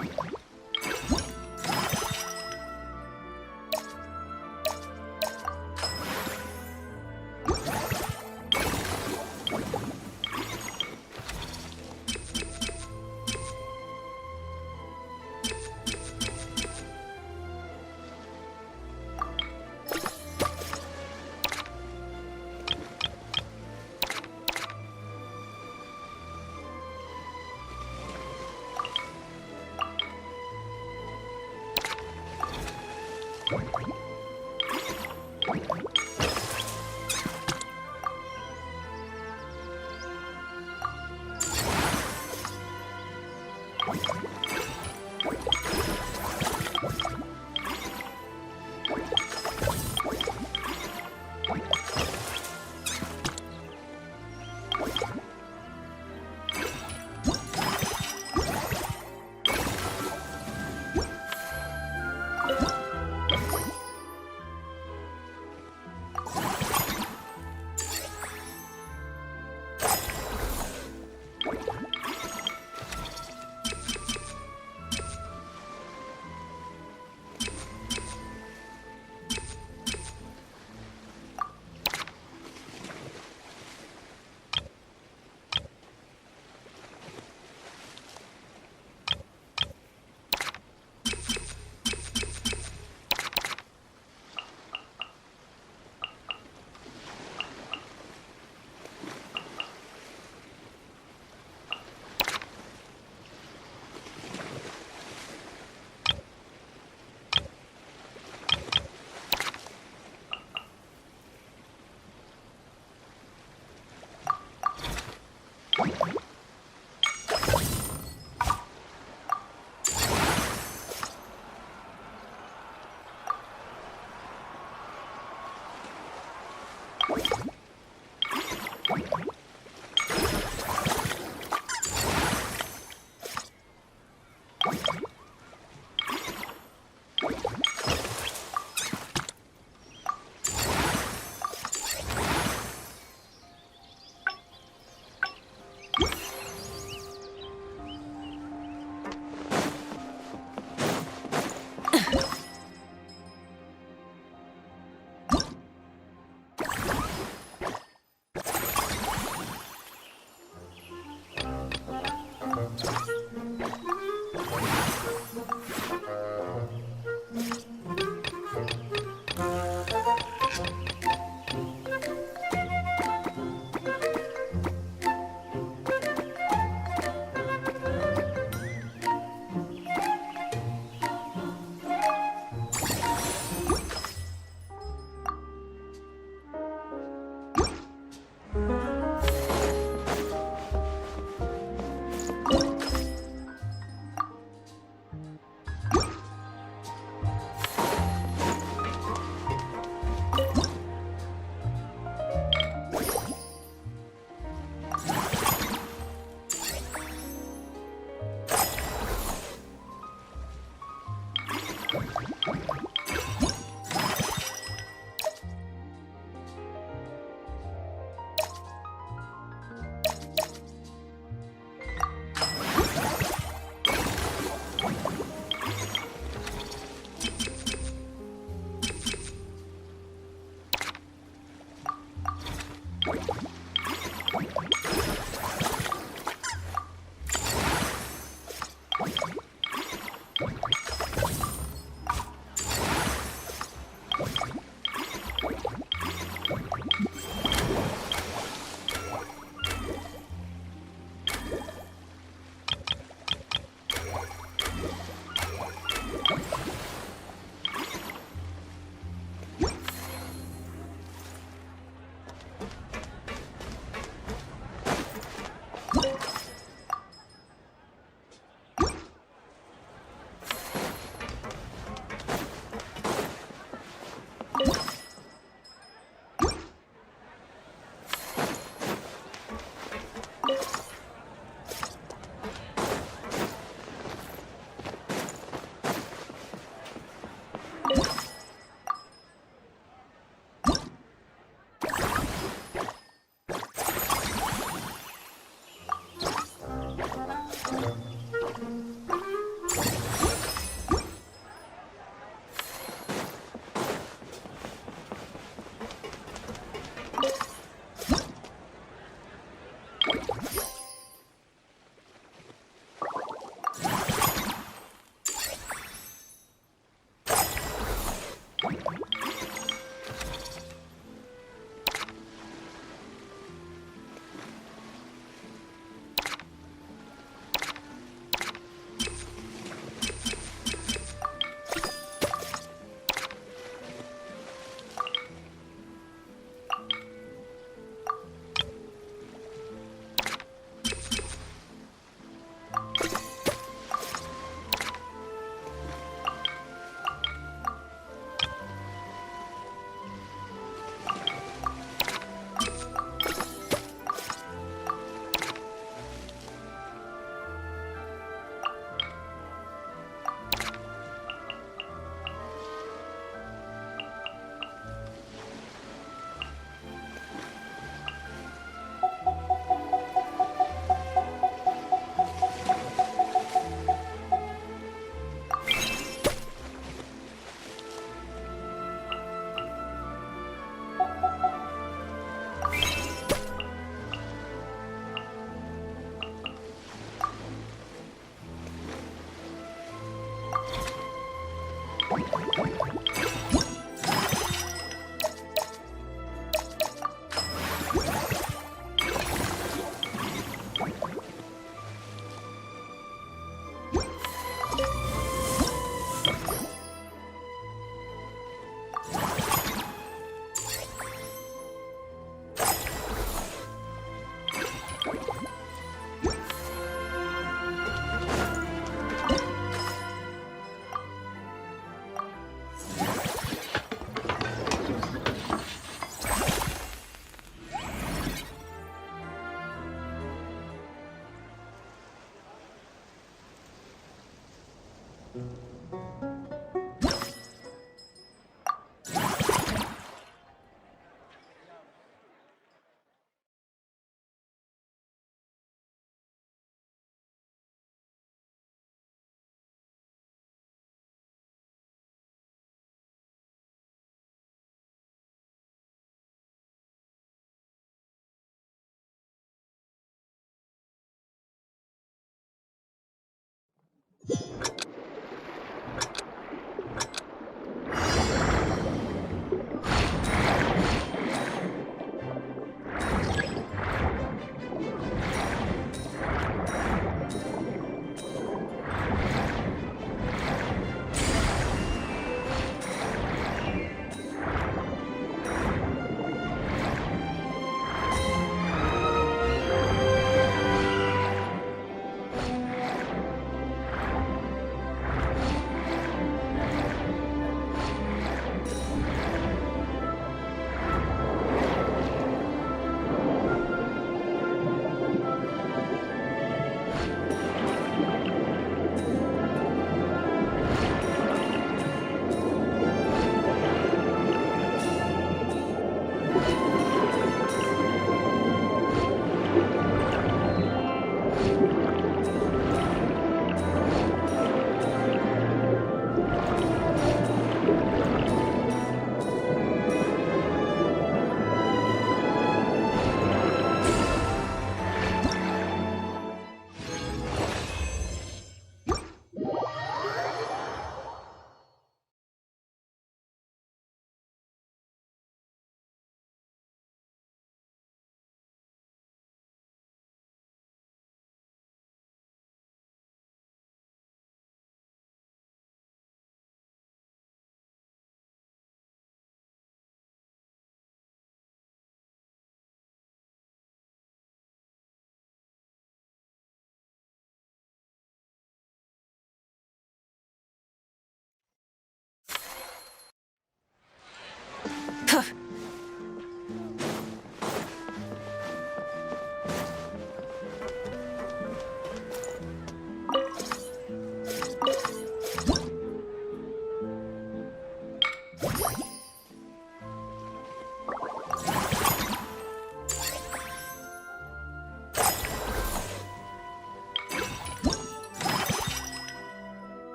Huh?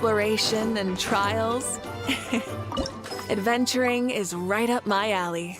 exploration and trials. Adventuring is right up my alley.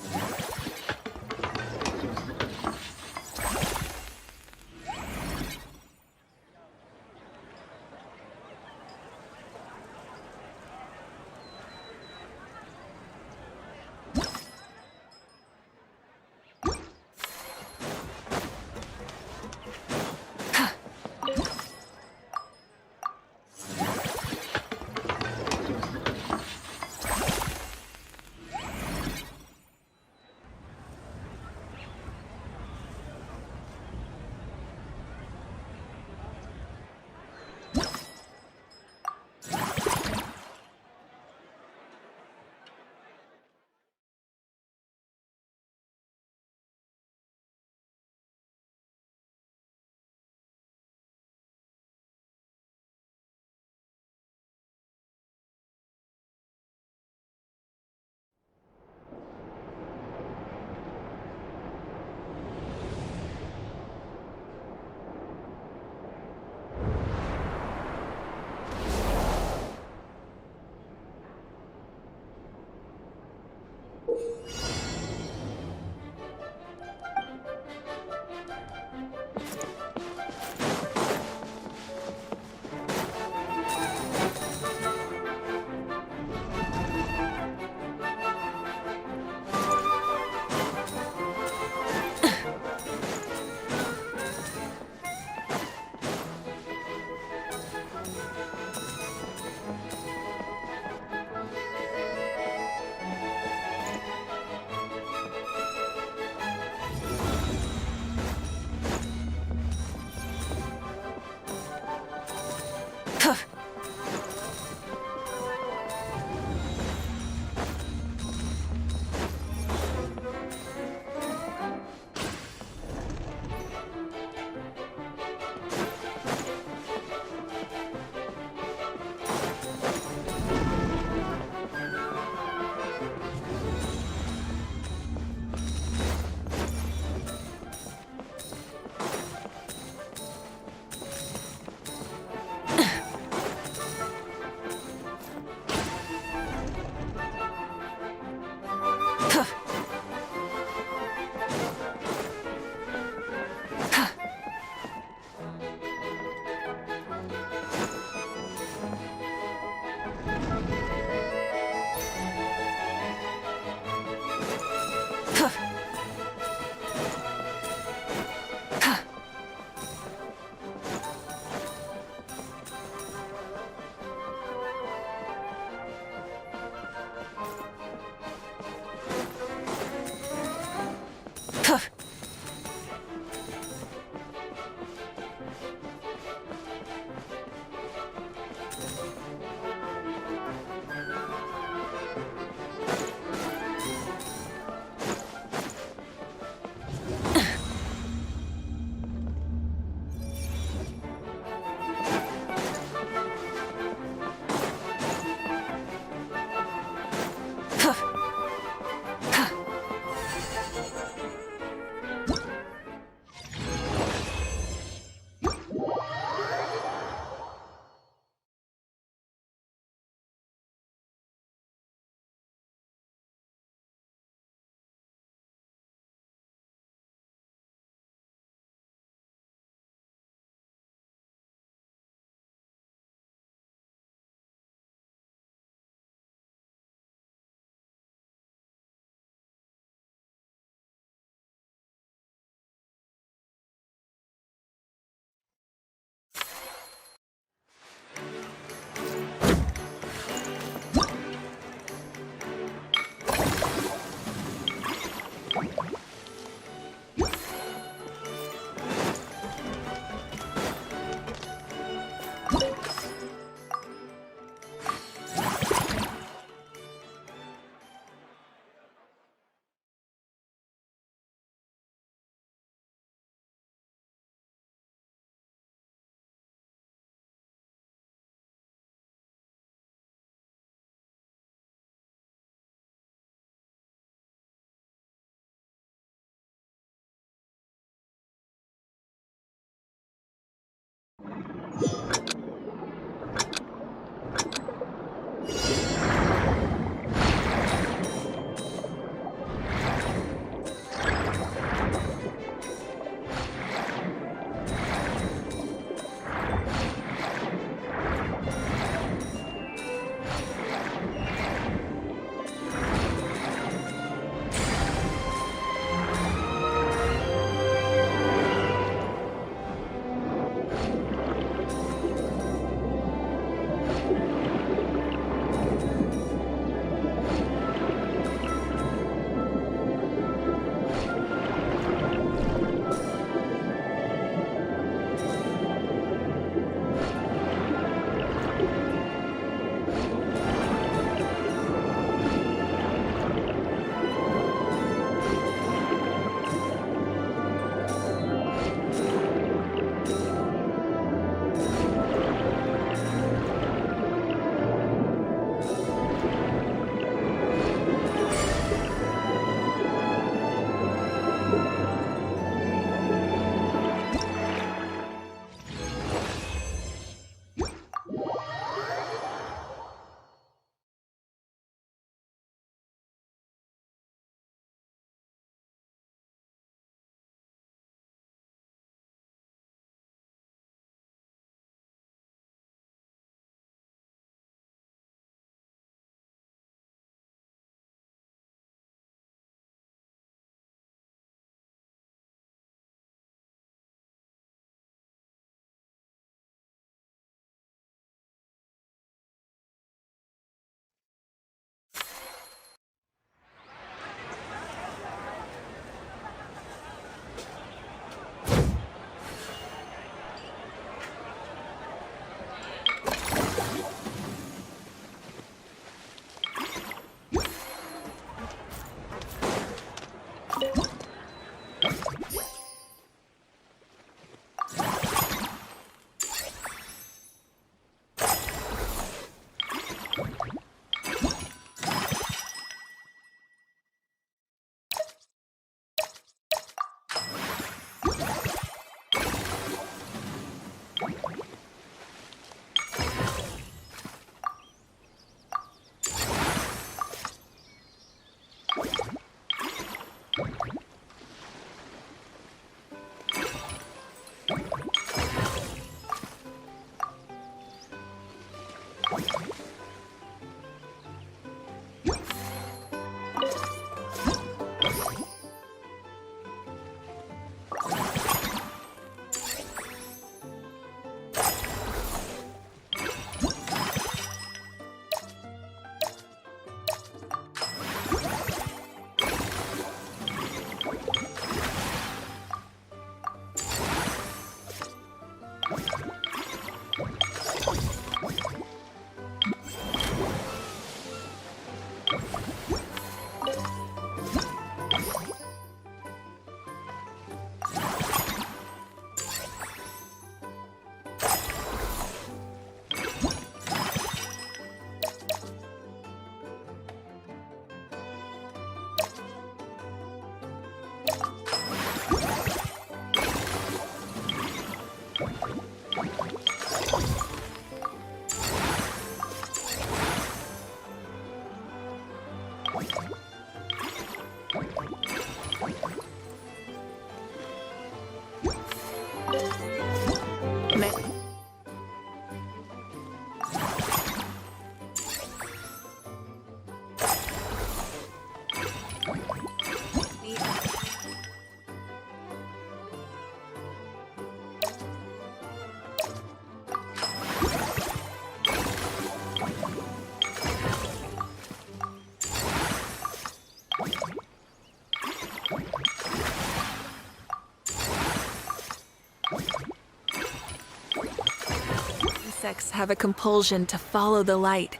Insects have a compulsion to follow the light,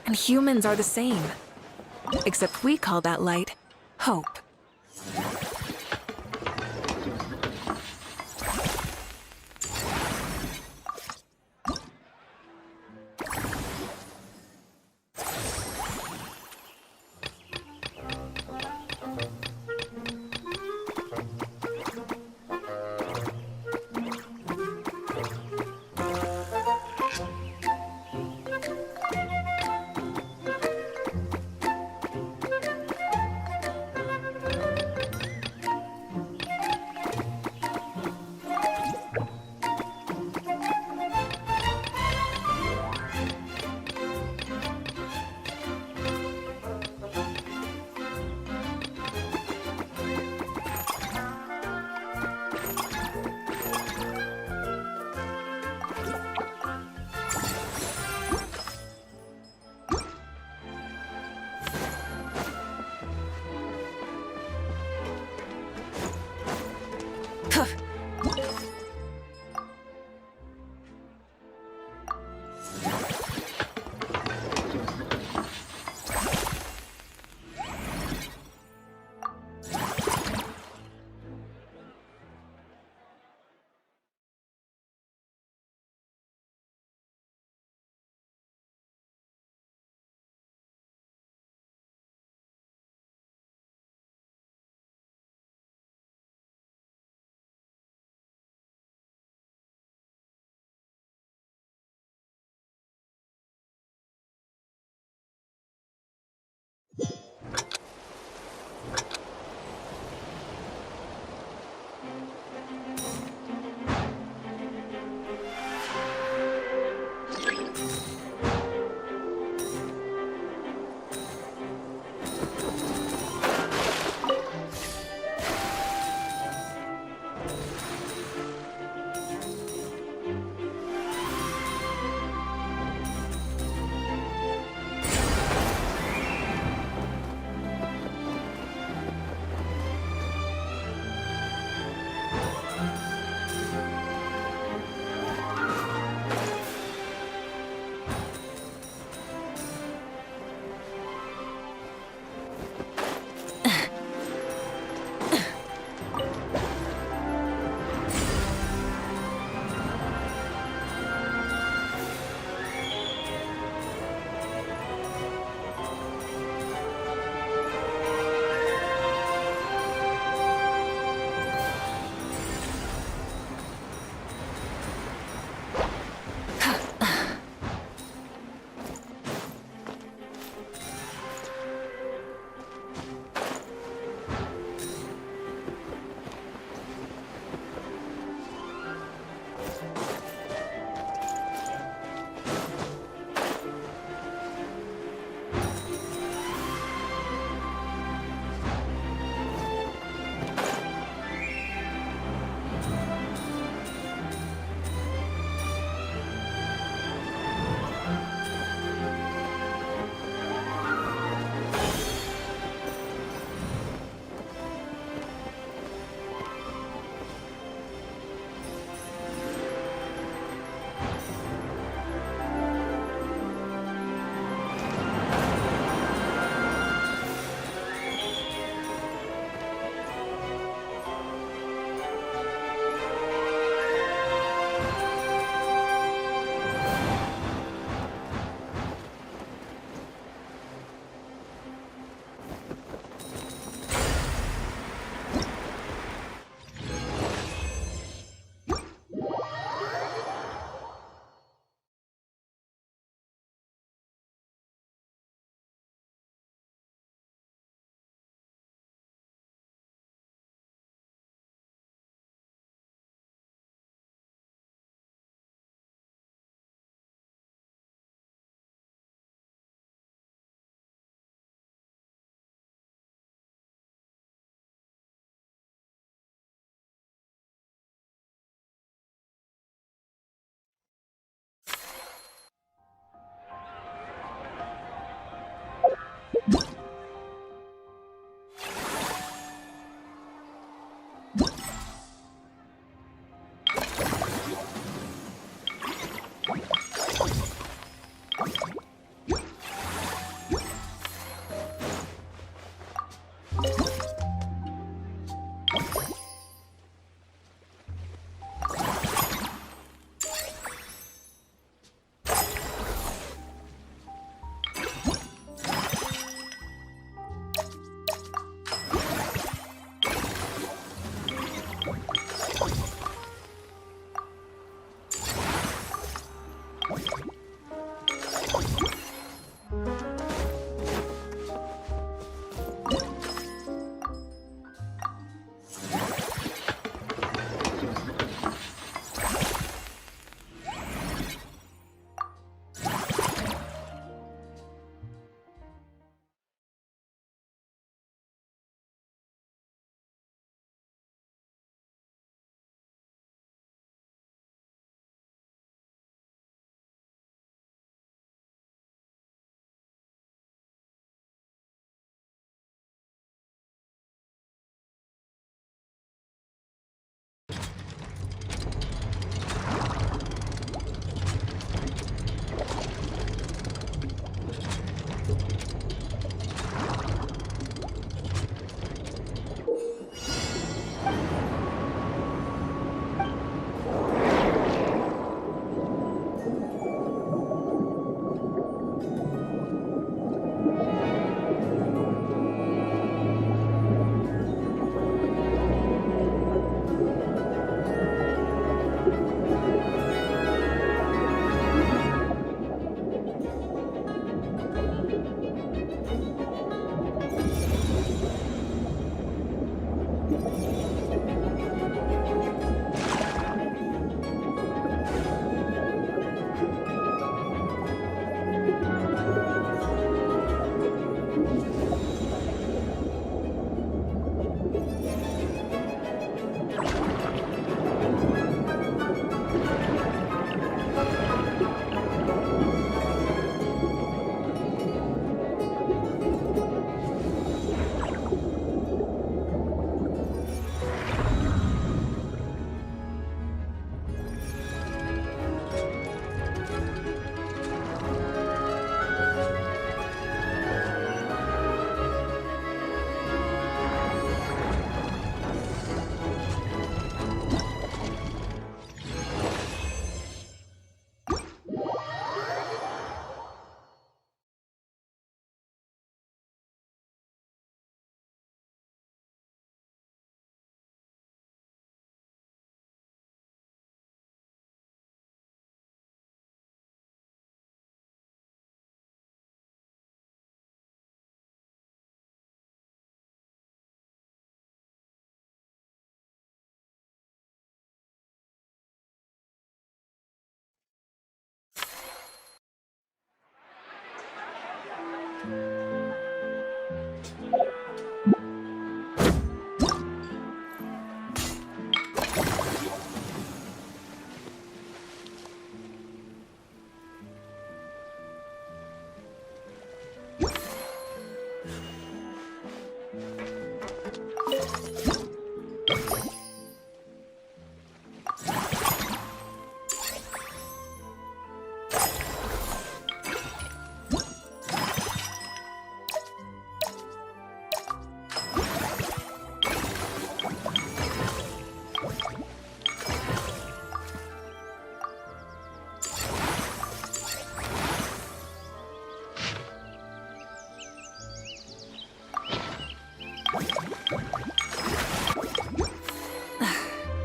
and humans are the same. Except we call that light hope.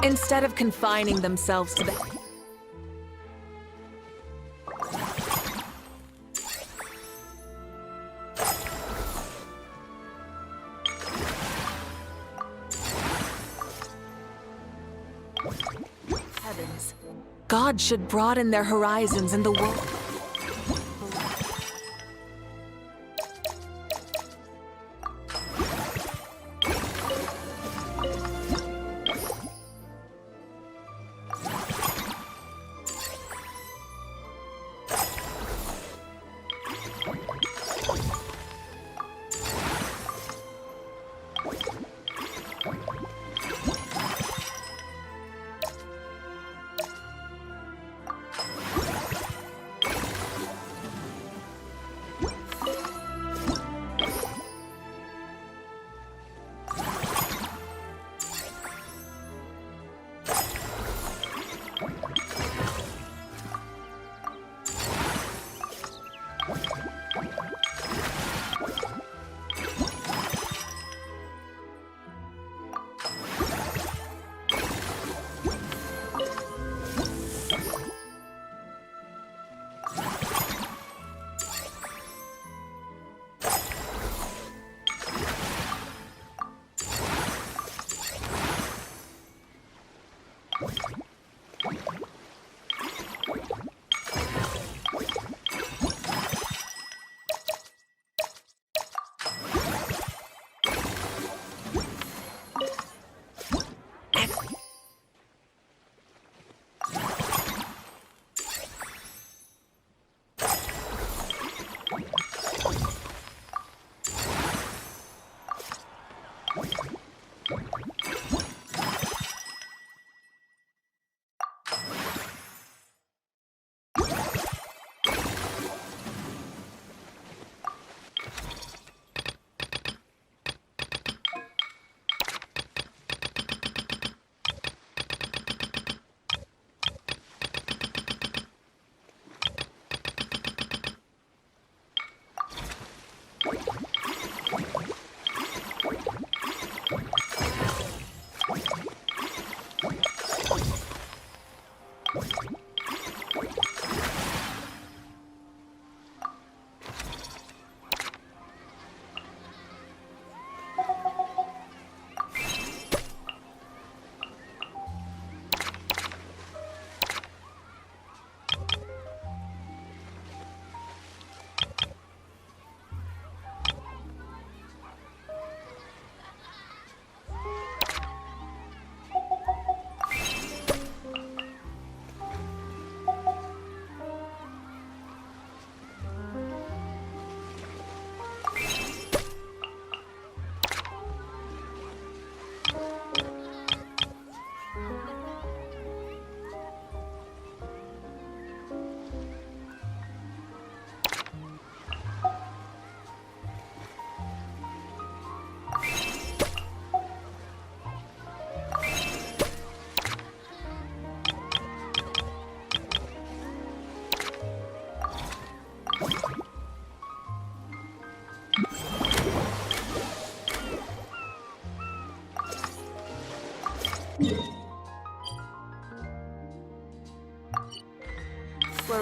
instead of confining themselves to the... Heavens. God should broaden their horizons in the world.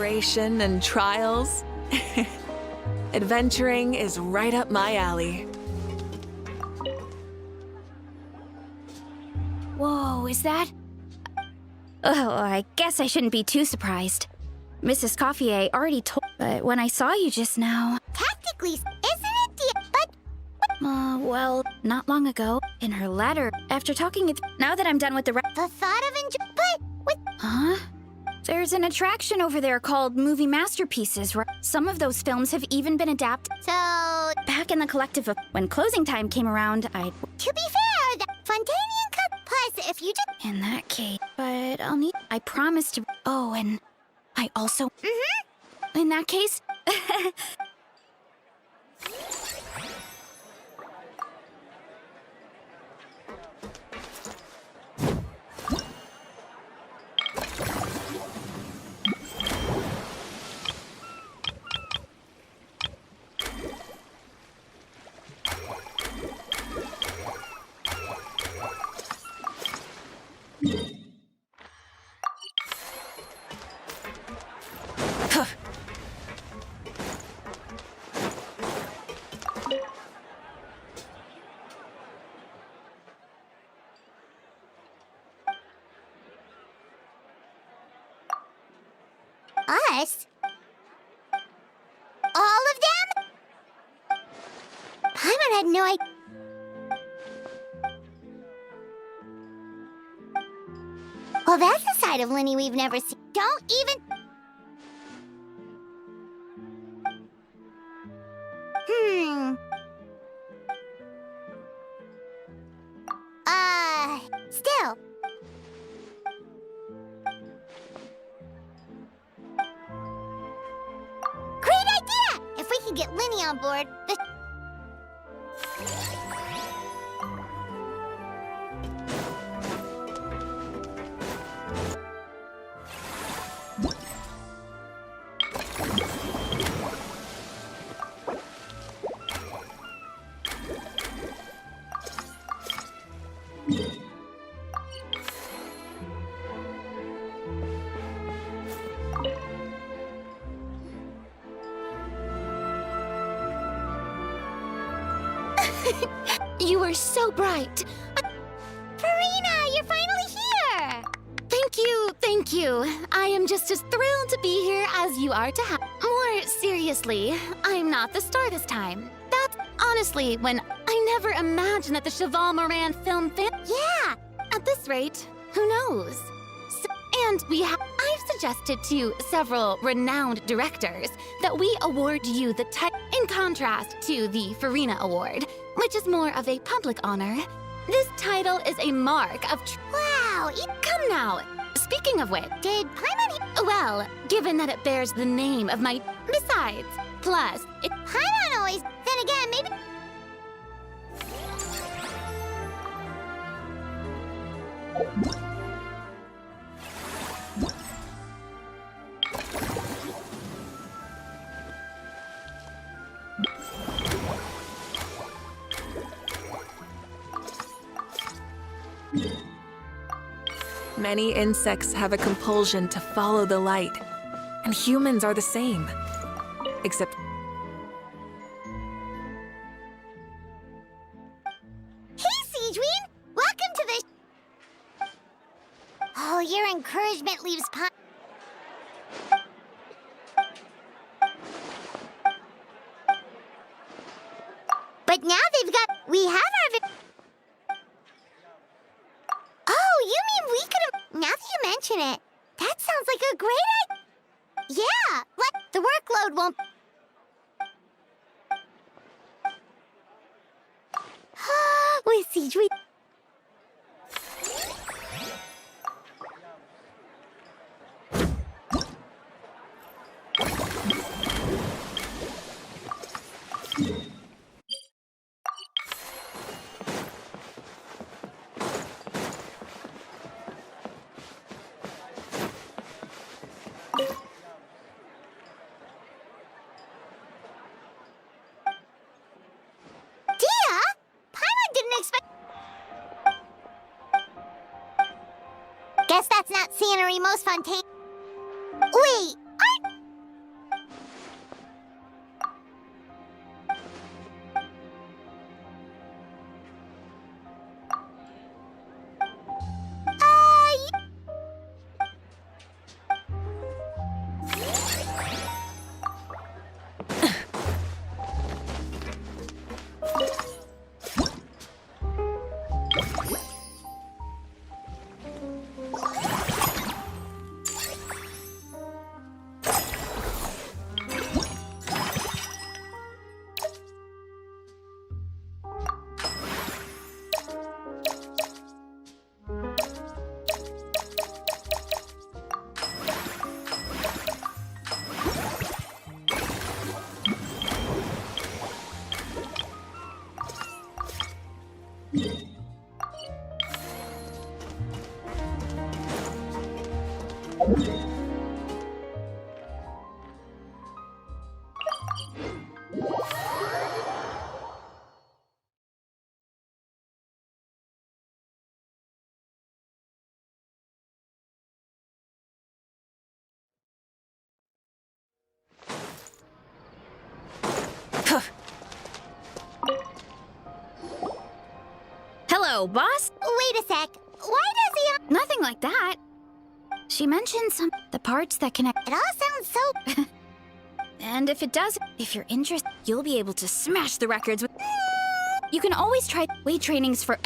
Exploration and trials. Adventuring is right up my alley. Whoa, is that? Oh, I guess I shouldn't be too surprised. Mrs. Coiffier already told, but when I saw you just now... Tactically, isn't it the... But... well, not long ago, in her letter, after talking it... Now that I'm done with the... The thought of enjoy... But... What... Huh? There's an attraction over there called Movie Masterpieces, right? Some of those films have even been adapted. So... Back in the collective of... When closing time came around, I... To be fair, the Fontanian Cup... Plus, if you just... In that case... But I'll need... I promise to... Oh, and... I also... In that case... Us? All of them? Paimon had no idea. Well, that's a side of Linny we've never seen. Don't even... Still. Great idea! If we can get Linny on board, the... You were so bright. Farina, you're finally here! Thank you. I am just as thrilled to be here as you are to have. More seriously, I'm not the star this time. That's honestly when I never imagined that the Cheval Moran film fan. Yeah! At this rate, who knows? And I've suggested to several renowned directors that we award you the title in contrast to the Farina Award, which is more of a public honor. This title is a mark of Wow! Come now! Speaking of which, Did Paimon... well, given that it bears the name of my... Besides, plus, Paimon always... Then again, maybe... Many insects have a compulsion to follow the light, and humans are the same. Except Hey, Siegeween! Welcome to the... Oh, your encouragement leaves But now they've got... We have our... Oh, you mean we could have... Now that you mention it, that sounds like a great idea. Yeah, the workload won't... With Siegeween... Guess that's not scenery most fontaine. Wait, go, boss. Wait a sec. Why does he... Nothing like that. She mentioned the parts that connect. It all sounds so... And if it does, if you're interested, you'll be able to smash the records with... You can always try weight trainings for...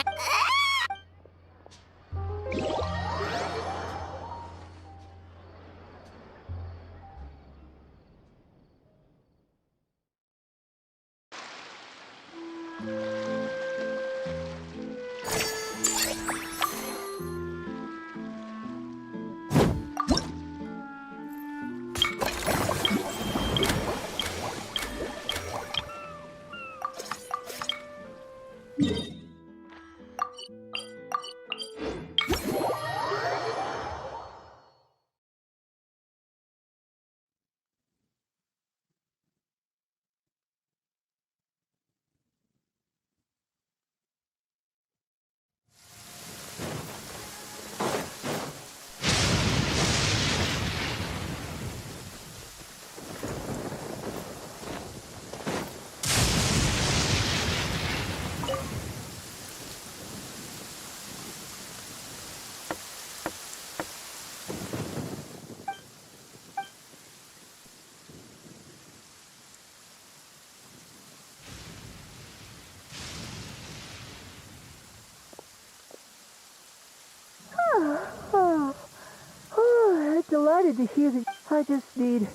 Delighted to hear that. I just need...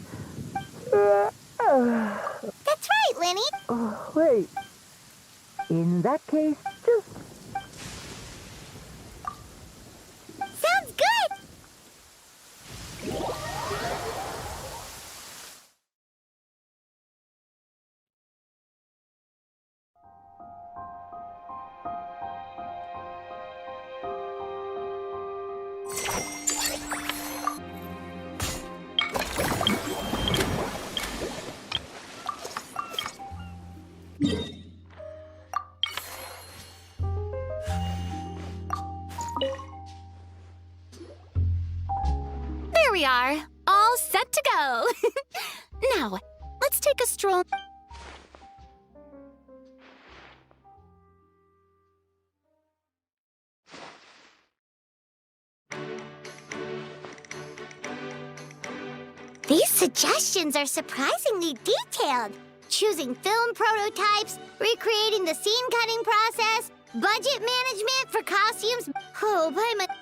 That's right, Lenny. Oh, wait. In that case, just... Sounds good. There we are, all set to go. Now, let's take a stroll. These suggestions are surprisingly detailed. Choosing film prototypes, recreating the scene-cutting process, budget management for costumes. Oh,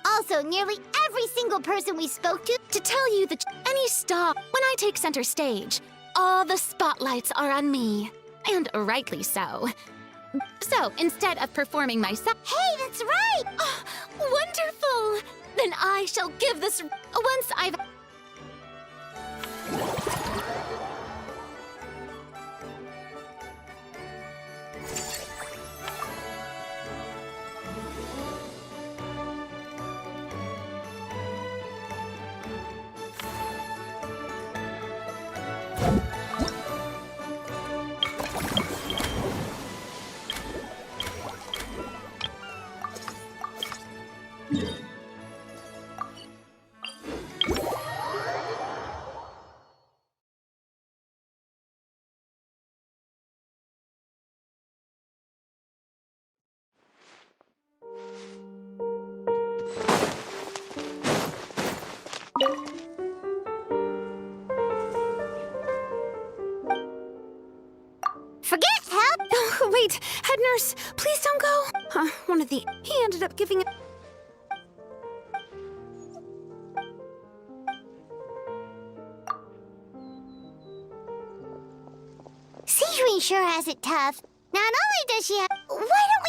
also, nearly every single person we spoke To tell you that any stop, when I take center stage, all the spotlights are on me. And rightly so. So, instead of performing myself... Hey, that's right! Oh, wonderful! Then I shall give this... Once I've... Forget help! Oh, wait, head nurse, please don't go. He ended up giving it... Sejuani sure has it tough. Not only does she have... Why don't we...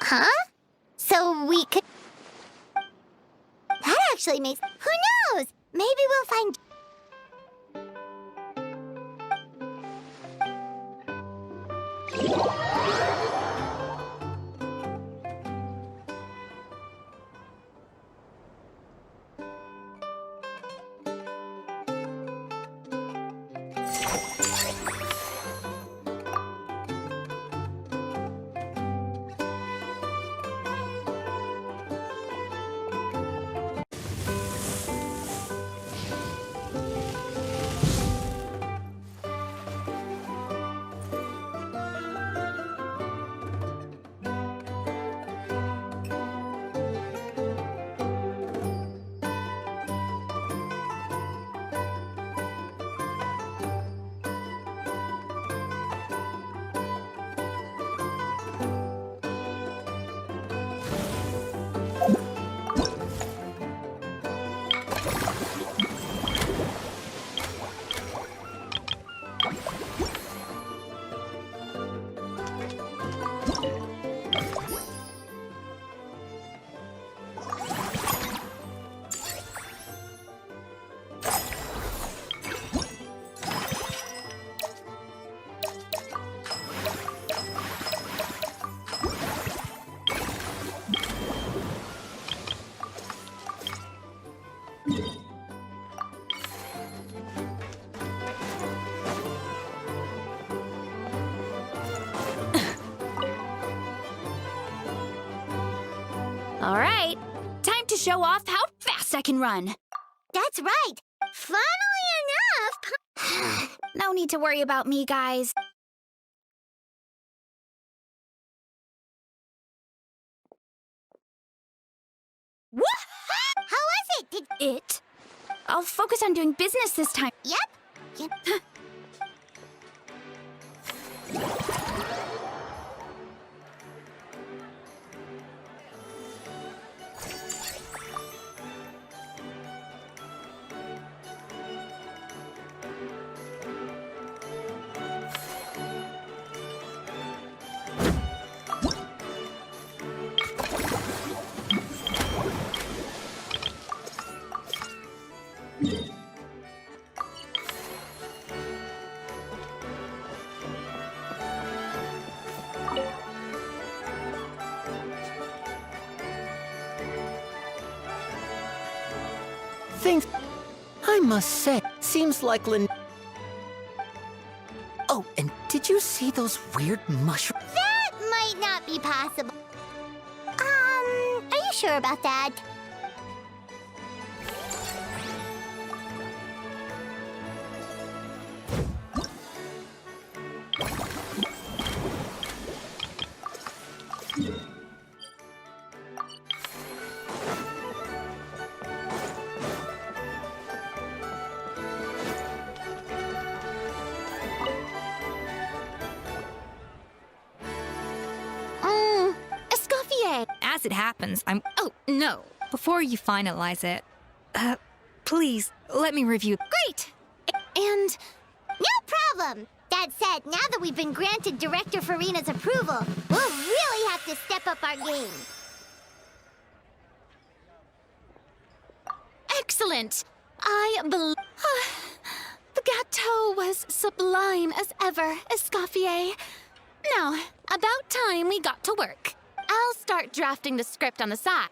Huh? So we could... That actually makes... Who knows? Maybe we'll find... All right, time to show off how fast I can run. That's right. Funnily enough... No need to worry about me, guys. How was it? It? I'll focus on doing business this time. Yep. Things... I must say, seems like Lin... Oh, and did you see those weird mushrooms? That might not be possible. Are you sure about that? As it happens, Oh, no. Before you finalize it, please, let me review. Great! And... No problem! That said, now that we've been granted Director Farina's approval, we'll really have to step up our game. Excellent! The gâteau was sublime as ever, Escoffier. Now, about time we got to work. I'll start drafting the script on the side.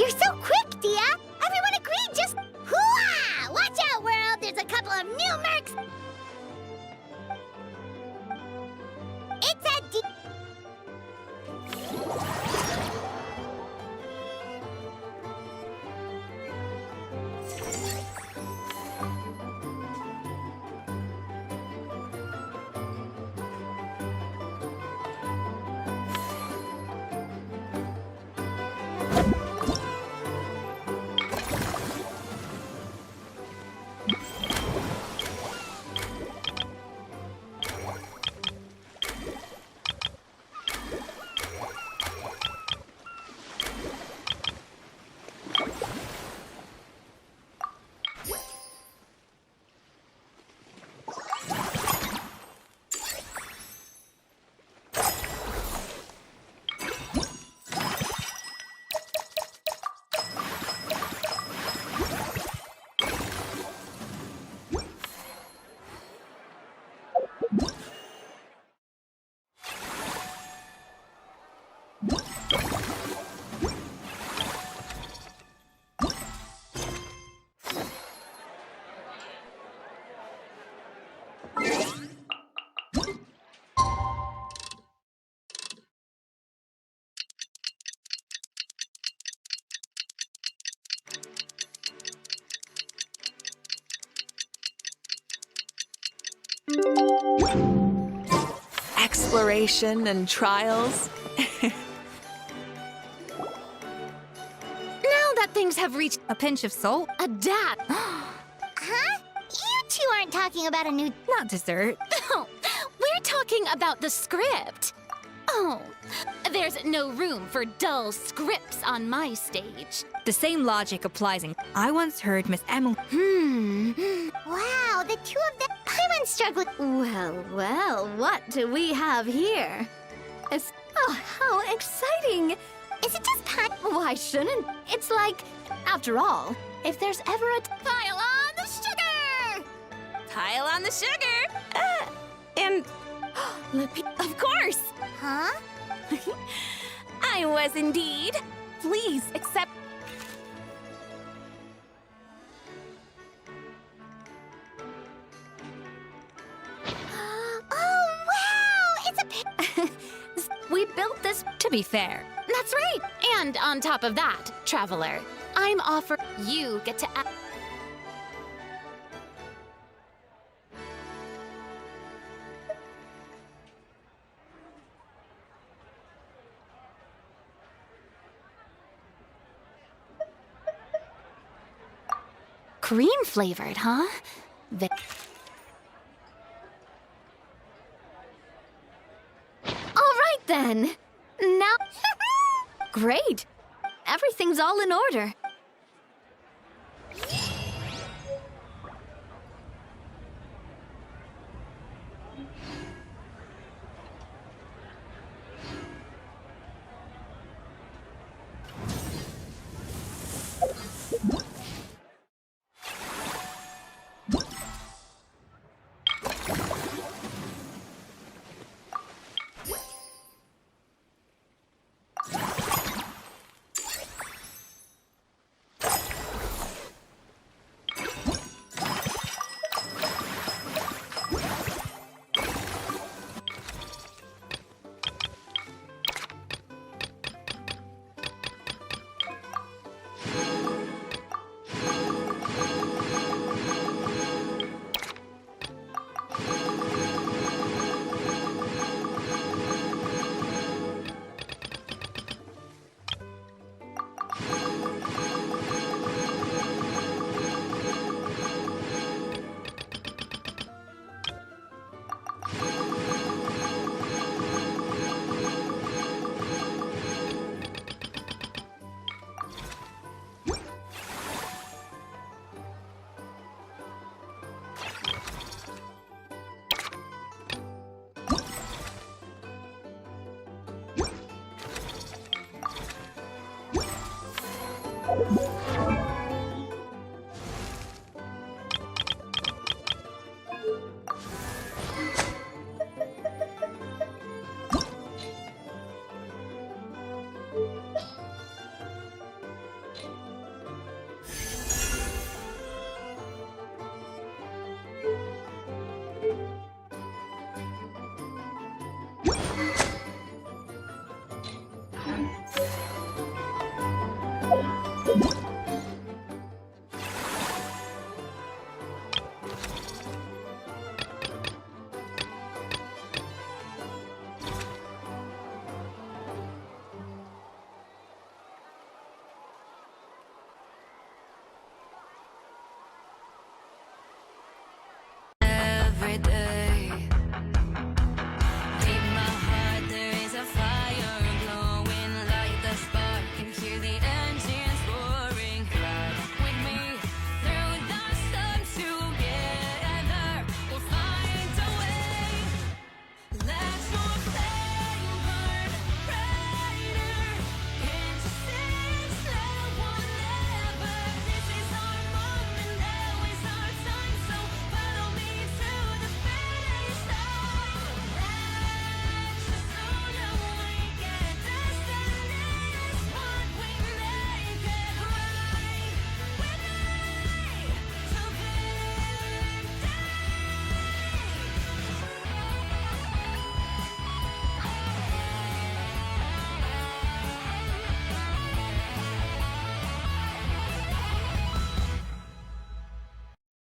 You're so quick, Dia! Everyone agreed just... Hooah! Watch out, world! There's a couple of new mercs! It's a Exploration and trials. Now that things have reached a pinch of salt, a dab. Huh? You two aren't talking about a new... Not dessert. Oh, we're talking about the script. Oh, there's no room for dull scripts on my stage. The same logic applies in... I once heard Miss Emily... Wow, the two of them... Paimon struggled... Well, well, what do we have here? Oh, how exciting! Is it just Paimon? Why shouldn't? It's like, after all, if there's ever a... Pile on the sugar! Pile on the sugar! And... of course! Huh? I was indeed. Please accept... Oh, wow! It's a... We built this... To be fair. That's right. And on top of that, Traveler, I'm offer... You get to... Cream flavored, huh? All right, then. Now... Great. Everything's all in order.